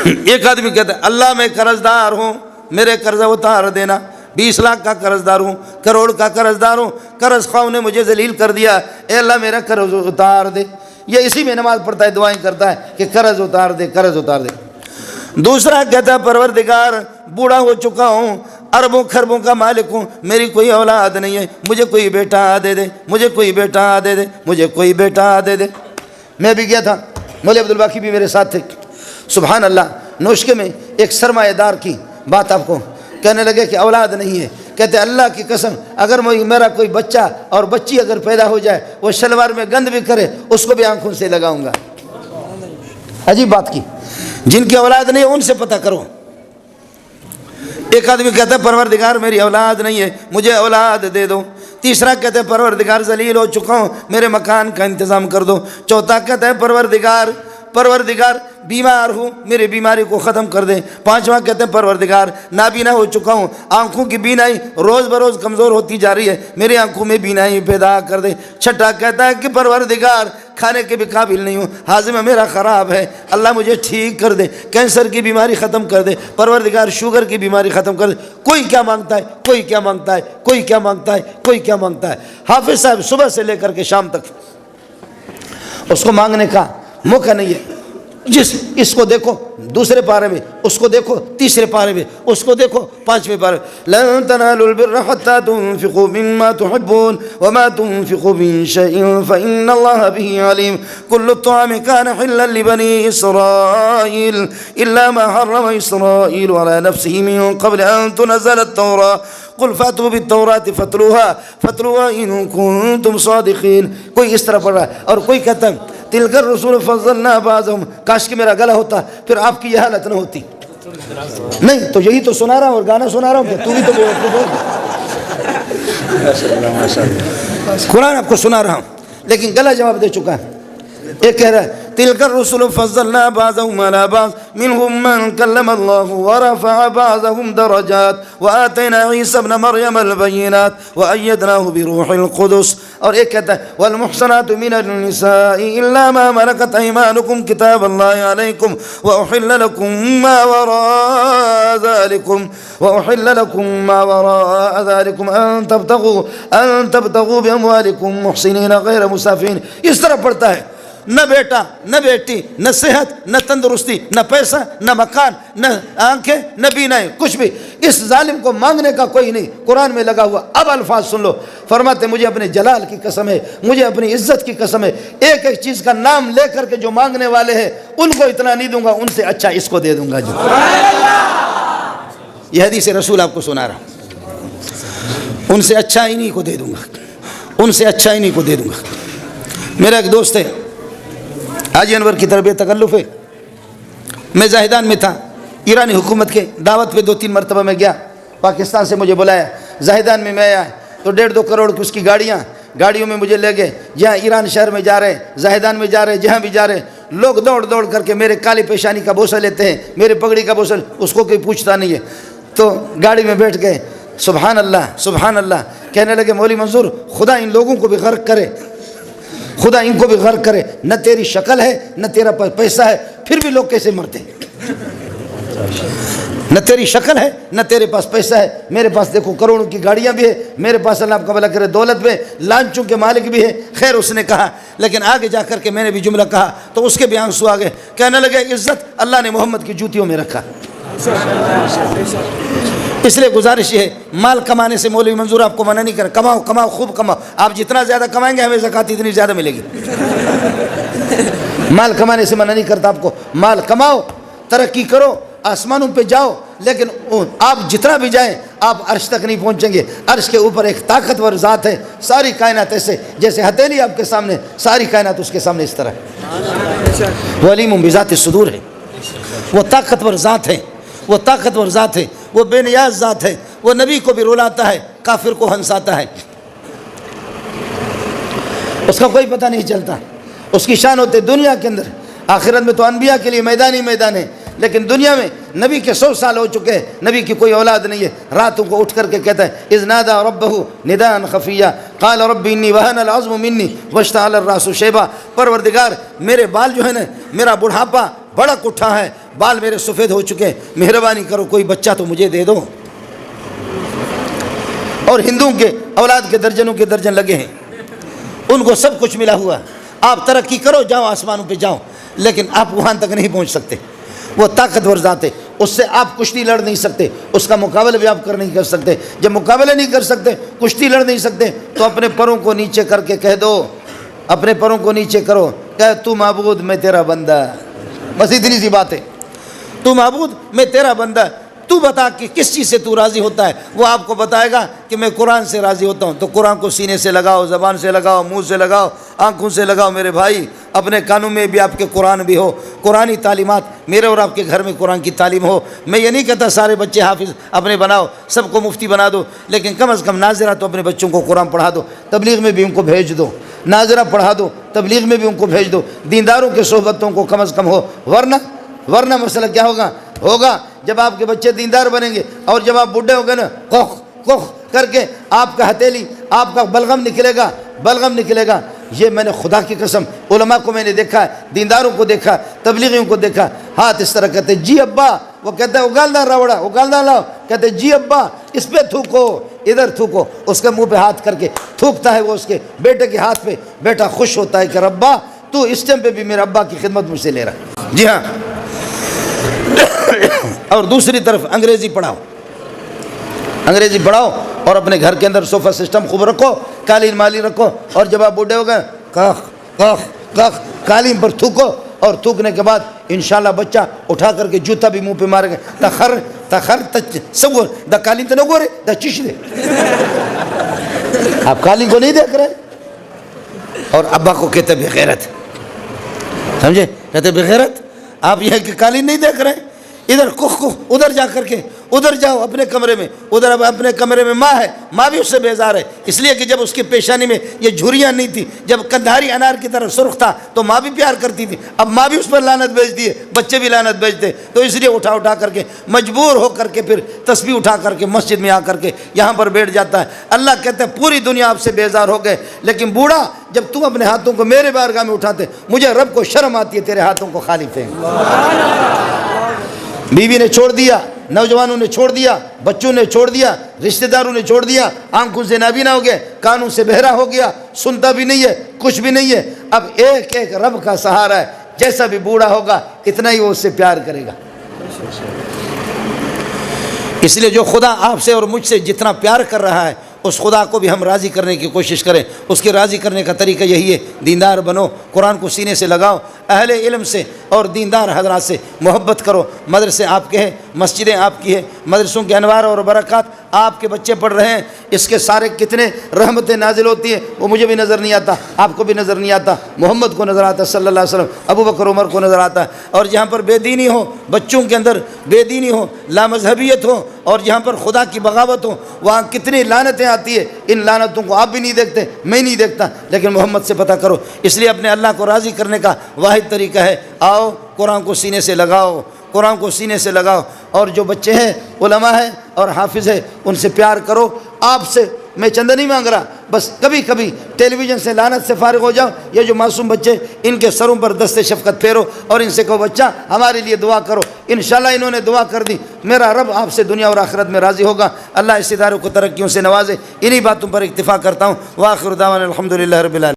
ایک آدمی کہتا ہے اللہ میں قرض دار ہوں، میرے قرض اتار دینا، 20 لاکھ کا قرض دار ہوں، کروڑ کا قرض دار ہوں، قرض خواہوں نے مجھے ذلیل کر دیا، اے اللہ میرا قرض اتار دے۔ یہ اسی میں نماز پڑھتا ہے، دعائیں کرتا ہے کہ قرض اتار دے، قرض اتار دے۔ دوسرا کہتا ہے پروردگار بوڑھا ہو چکا ہوں، اربوں خربوں کا مالک ہوں، میری کوئی اولاد نہیں ہے، مجھے کوئی بیٹا دے دے، مجھے کوئی بیٹا دے دے، مجھے کوئی بیٹا دے دے۔ میں بھی گیا تھا، مولوی عبدالباقی بھی میرے ساتھ تھے۔ سبحان اللہ، نوشکے میں ایک سرمایہ دار کی بات آپ کو کہنے لگے کہ اولاد نہیں ہے، کہتے اللہ کی قسم اگر میرا کوئی بچہ اور بچی اگر پیدا ہو جائے، وہ شلوار میں گند بھی کرے، اس کو بھی آنکھوں سے لگاؤں گا۔ عجیب بات کی، جن کی اولاد نہیں ان سے پتہ کرو۔ ایک آدمی کہتا ہے پروردگار میری اولاد نہیں ہے، مجھے اولاد دے دو۔ تیسرا کہتا ہے پروردگار ذلیل ہو چکا ہوں، میرے مکان کا انتظام کر دو۔ چوتھا کہتا ہے پروردگار بیمار ہوں، میری بیماری کو ختم کر دے۔ پانچواں کہتے ہیں پروردگار نابینا ہو چکا ہوں، آنکھوں کی بینائی روز بروز کمزور ہوتی جا رہی ہے، میری آنکھوں میں بینائی پیدا کر دے۔ چھٹا کہتا ہے کہ پروردگار کھانے کے بھی قابل نہیں ہوں، ہاضمہ میرا خراب ہے، اللہ مجھے ٹھیک کر دے، کینسر کی بیماری ختم کر دے، پروردگار شوگر کی بیماری ختم کر دے۔ کوئی کیا مانگتا ہے، کوئی کیا مانگتا ہے، کوئی کیا مانگتا ہے، کوئی کیا مانگتا ہے۔ حافظ صاحب صبح سے لے کر کے شام تک اس کو مانگنے کا موقع نہیں ہے۔ اس کو دیکھو دوسرے پارے میں، اس کو دیکھو تیسرے پارے میں، اس کو دیکھو پانچویں پارے میں، لن تنالوا البر حتى تنفقوا مما تحبون وما تنفقوا من شيء فإن الله به عليم كل الطعام كان حلا لبني إسرائيل إلا ما حرم إسرائيل على نفسه من قبل أن تنزل التوراة قل فاتوا بالتوراة فاتلوها إن كنتم صادقين۔ کوئی اس طرح پڑھ رہا ہے اور کوئی کہتا ہے تلک الرسول فضلنا بعضهم، کاش کہ میرا گلا ہوتا پھر آپ کی یہ حالت نہ ہوتی۔ نہیں تو یہی تو سنا رہا ہوں اور گانا سنا رہا ہوں کہ تو بھی تو قرآن آپ کو سنا رہا ہوں لیکن گلا جواب دے چکا ہے۔ ایک کہہ رہا ہے تلک الرسل فضلنا بعضهم على بعض منهم من كلم الله ورفع بعضهم درجات وآتينا عيسى ابن مريم البينات وأيدناه بروح القدس۔ اور ایک کہتا ہے والمحصنات من النساء إلا ما ملكت أيمانكم كتاب الله عليكم وأحل لكم ما وراء ذلكم أن تبتغوا بأموالكم محسنين غير مسافين۔ اس طرح پڑھتا ہے نہ بیٹا نہ بیٹی نہ صحت نہ تندرستی نہ پیسہ نہ مکان نہ آنکھیں نہ بینائیں، کچھ بھی اس ظالم کو مانگنے کا کوئی نہیں، قرآن میں لگا ہوا۔ اب الفاظ سن لو، فرماتے مجھے اپنے جلال کی قسم ہے، مجھے اپنی عزت کی قسم ہے، ایک ایک چیز کا نام لے کر کے جو مانگنے والے ہیں ان کو اتنا نہیں دوں گا، ان سے اچھا اس کو دے دوں گا۔ جو یہ حدیث رسول آپ کو سنا رہا ہوں، ان سے اچھا انہی کو دے دوں گا، ان سے اچھا انہی کو دے دوں گا۔ میرا ایک دوست ہے حاجی انور کی تربیت تکلف ہے، میں زاہدان میں تھا، ایرانی حکومت کے دعوت پہ 2-3 مرتبہ میں گیا، پاکستان سے مجھے بلایا، زاہدان میں آیا تو 1.5-2 کروڑ کی اس کی گاڑیوں میں مجھے لے گئے، جہاں ایران شہر میں جا رہے، زاہدان میں جا رہے، جہاں بھی جا رہے لوگ دوڑ کر کے میرے کالی پیشانی کا بوسہ لیتے ہیں، میرے پگڑی کا بوسہ، اس کو کوئی پوچھتا نہیں ہے۔ تو گاڑی میں بیٹھ گئے، سبحان اللہ سبحان اللہ، کہنے لگے مولوی منظور خدا ان لوگوں کو بھی غرق کرے، خدا ان کو بھی غرق کرے، نہ تیری شکل ہے نہ تیرا پیسہ ہے، پھر بھی لوگ کیسے مرتے ہیں؟ نہ تیری شکل ہے نہ تیرے پاس پیسہ ہے، میرے پاس دیکھو کروڑوں کی گاڑیاں بھی ہے، میرے پاس اللہ آپ کا بھلا کرے دولت بھی ہے، لانچوں کے مالک بھی ہے۔ خیر اس نے کہا، لیکن آگے جا کر کے میں نے بھی جملہ کہا تو اس کے بھی آنسو آ گئے، کہنے لگے عزت اللہ نے محمد کی جوتیوں میں رکھا۔ اس لیے گزارش یہ ہے، مال کمانے سے مولوی منظور آپ کو منع نہیں کرے، کماؤ خوب کماؤ، آپ جتنا زیادہ کمائیں گے ہمیں زکوٰۃ اتنی زیادہ ملے گی۔ مال کمانے سے منع نہیں کرتا آپ کو، مال کماؤ، ترقی کرو، آسمانوں پہ جاؤ، لیکن آپ جتنا بھی جائیں آپ عرش تک نہیں پہنچیں گے۔ عرش کے اوپر ایک طاقتور ذات ہے، ساری کائنات ایسے جیسے ہتھیلی آپ کے سامنے، ساری کائنات اس کے سامنے اس طرح ہے۔ وہ علیم بذات الصدور ہے، وہ طاقتور ذات ہے، وہ طاقتور ذات ہے، وہ بے نیاز ذات ہے، وہ نبی کو بھی رلاتا ہے، کافر کو ہنساتا ہے، اس کا کوئی پتہ نہیں چلتا۔ اس کی شان ہوتے دنیا کے اندر، آخرت میں تو انبیاء کے لیے میدان ہی میدان ہے، لیکن دنیا میں نبی کے 100 سال ہو چکے ہیں، نبی کی کوئی اولاد نہیں ہے، راتوں کو اٹھ کر کے کہتا ہے اذ نادى ربه نداء خفيا قال رب اني وهن العظم مني واشتعل الراس شيبا۔ پروردگار میرے بال جو ہے نا، میرا بڑھاپا بڑک اٹھا ہے، بال میرے سفید ہو چکے ہیں، مہربانی کرو کوئی بچہ تو مجھے دے دو۔ اور ہندوؤں کے اولاد کے درجنوں کے درجن لگے ہیں، ان کو سب کچھ ملا ہوا، آپ ترقی کرو، جاؤ آسمانوں پہ جاؤ، لیکن آپ وہاں تک نہیں پہنچ سکتے۔ وہ طاقتور ذات ہے، اس سے آپ کشتی لڑ نہیں سکتے، اس کا مقابلہ بھی آپ نہیں کر سکتے۔ جب مقابلہ نہیں کر سکتے، کشتی لڑ نہیں سکتے، تو اپنے پروں کو نیچے کر کے کہہ دو، اپنے پروں کو نیچے کرو، کہ تو معبود میں تیرا بندہ، بس اتنی سی بات ہے، تو معبود میں تیرا بندہ، تو بتا کہ کس چیز سے تو راضی ہوتا ہے۔ وہ آپ کو بتائے گا کہ میں قرآن سے راضی ہوتا ہوں۔ تو قرآن کو سینے سے لگاؤ، زبان سے لگاؤ، منہ سے لگاؤ، آنکھوں سے لگاؤ میرے بھائی، اپنے کانوں میں بھی آپ کے قرآن بھی ہو، قرآنی تعلیمات میرے اور آپ کے گھر میں قرآن کی تعلیم ہو۔ میں یہ نہیں کہتا سارے بچے حافظ اپنے بناؤ، سب کو مفتی بنا دو، لیکن کم از کم ناظرہ تو اپنے بچوں کو قرآن پڑھا دو، تبلیغ میں بھی ان کو بھیج دو، ناظرہ پڑھا دو، تبلیغ میں بھی ان کو بھیج دو، دینداروں کے صحبتوں کو کم از کم ہو، ورنہ مسئلہ کیا ہوگا جب آپ کے بچے دیندار بنیں گے اور جب آپ بڈھے ہو گئے نا، کوخ کر کے آپ کا ہتھیلی، آپ کا بلغم نکلے گا۔ یہ میں نے خدا کی قسم علماء کو میں نے دیکھا ہے، دینداروں کو دیکھا، تبلیغیوں کو دیکھا، ہاتھ اس طرح کہتے جی ابا، وہ کہتا ہے اگالنا راوڑا، اگالنا لاؤ، کہتے جی ابا اس پہ تھوکو، ادھر تھوکو، اس کے منہ پہ ہاتھ کر کے تھوکتا ہے وہ اس کے بیٹے کے ہاتھ پہ، بیٹا خوش ہوتا ہے کہ ربا تو اس ٹائم پہ بھی میرے ابا کی خدمت مجھ سے لے رہا ہے۔ جی ہاں، اور دوسری طرف انگریزی پڑھاؤ اور اپنے گھر کے اندر صوفہ سسٹم خوب رکھو، قالین مالی رکھو، اور جب آپ بوڑھے ہو گئے کاخ قالین پر تھوکو، اور تھوکنے کے بعد انشاءاللہ بچہ اٹھا کر کے جوتا بھی منہ پہ مارے گا، تخر سور دا قالین تو نہ گورے دا چش دے، آپ قالین کو نہیں دیکھ رہے، اور ابا کو کہتے بغیرت، سمجھے، کہتے بغیرت، آپ یہ کہ قالین نہیں دیکھ رہے، ادھر ادھر جا کر کے ادھر جاؤ اپنے کمرے میں، ادھر اب اپنے کمرے میں ماں ہے، ماں بھی اس سے بیزار ہے، اس لیے کہ جب اس کی پیشانی میں یہ جھریاں نہیں تھی، جب کندھاری انار کی طرف سرخ تھا تو ماں بھی پیار کرتی تھی، اب ماں بھی اس پر لعنت بھیجتی ہے، بچے بھی لعنت بھیجتے، تو اس لیے اٹھا کر کے مجبور ہو کر کے پھر تسبیح اٹھا کر کے مسجد میں آ کر کے یہاں پر بیٹھ جاتا ہے۔ اللہ کہتا ہے پوری دنیا آپ سے بیزار ہو گئے، لیکن بوڑھا جب تم اپنے ہاتھوں کو میرے بارگاہ میں اٹھاتے، مجھے رب کو شرم آتی ہے تیرے ہاتھوں کو خالی پھینک۔ بیوی نے چھوڑ دیا، نوجوانوں نے چھوڑ دیا، بچوں نے چھوڑ دیا، رشتہ داروں نے چھوڑ دیا، آنکھوں سے نابینا ہو گئے، کانوں سے بہرا ہو گیا، سنتا بھی نہیں ہے، کچھ بھی نہیں ہے، اب ایک رب کا سہارا ہے، جیسا بھی بوڑھا ہوگا اتنا ہی وہ اس سے پیار کرے گا۔ اس لیے جو خدا آپ سے اور مجھ سے جتنا پیار کر رہا ہے، اس خدا کو بھی ہم راضی کرنے کی کوشش کریں۔ اس کے راضی کرنے کا طریقہ یہی ہے، دیندار بنو، قرآن کو سینے سے لگاؤ، اہل علم سے اور دیندار حضرات سے محبت کرو، مدرسے آپ کے ہیں، مسجدیں آپ کی ہیں، مدرسوں کے انوار اور برکات آپ کے بچے پڑھ رہے ہیں، اس کے سارے کتنے رحمتیں نازل ہوتی ہیں وہ مجھے بھی نظر نہیں آتا، آپ کو بھی نظر نہیں آتا، محمد کو نظر آتا صلی اللہ علیہ وسلم، ابو بکر عمر کو نظر آتا ہے۔ اور جہاں پر بے دینی ہو، بچوں کے اندر بے دینی ہو، لامذہبیت ہو، اور جہاں پر خدا کی بغاوت ہو، وہاں کتنی لعنتیں آتی ہے، ان لعنتوں کو آپ بھی نہیں دیکھتے، میں نہیں دیکھتا، لیکن محمد سے پتہ کرو۔ اس لیے اپنے اللہ کو راضی کرنے کا واحد طریقہ ہے، آؤ قرآن کو سینے سے لگاؤ، قرآن کو سینے سے لگاؤ، اور جو بچے ہیں علماء ہیں اور حافظ ہیں ان سے پیار کرو۔ آپ سے میں چندہ نہیں مانگ رہا، بس کبھی کبھی ٹیلی ویژن سے لعنت سے فارغ ہو جاؤ، یہ جو معصوم بچے ان کے سروں پر دست شفقت پھیرو اور ان سے کہو بچہ ہمارے لیے دعا کرو، انشاءاللہ انہوں نے دعا کر دی، میرا رب آپ سے دنیا اور آخرت میں راضی ہوگا۔ اللہ اس اداروں کو ترقیوں سے نوازے، انہی باتوں پر اکتفا کرتا ہوں۔ وآخر دعوانا الحمدللہ رب العالمین۔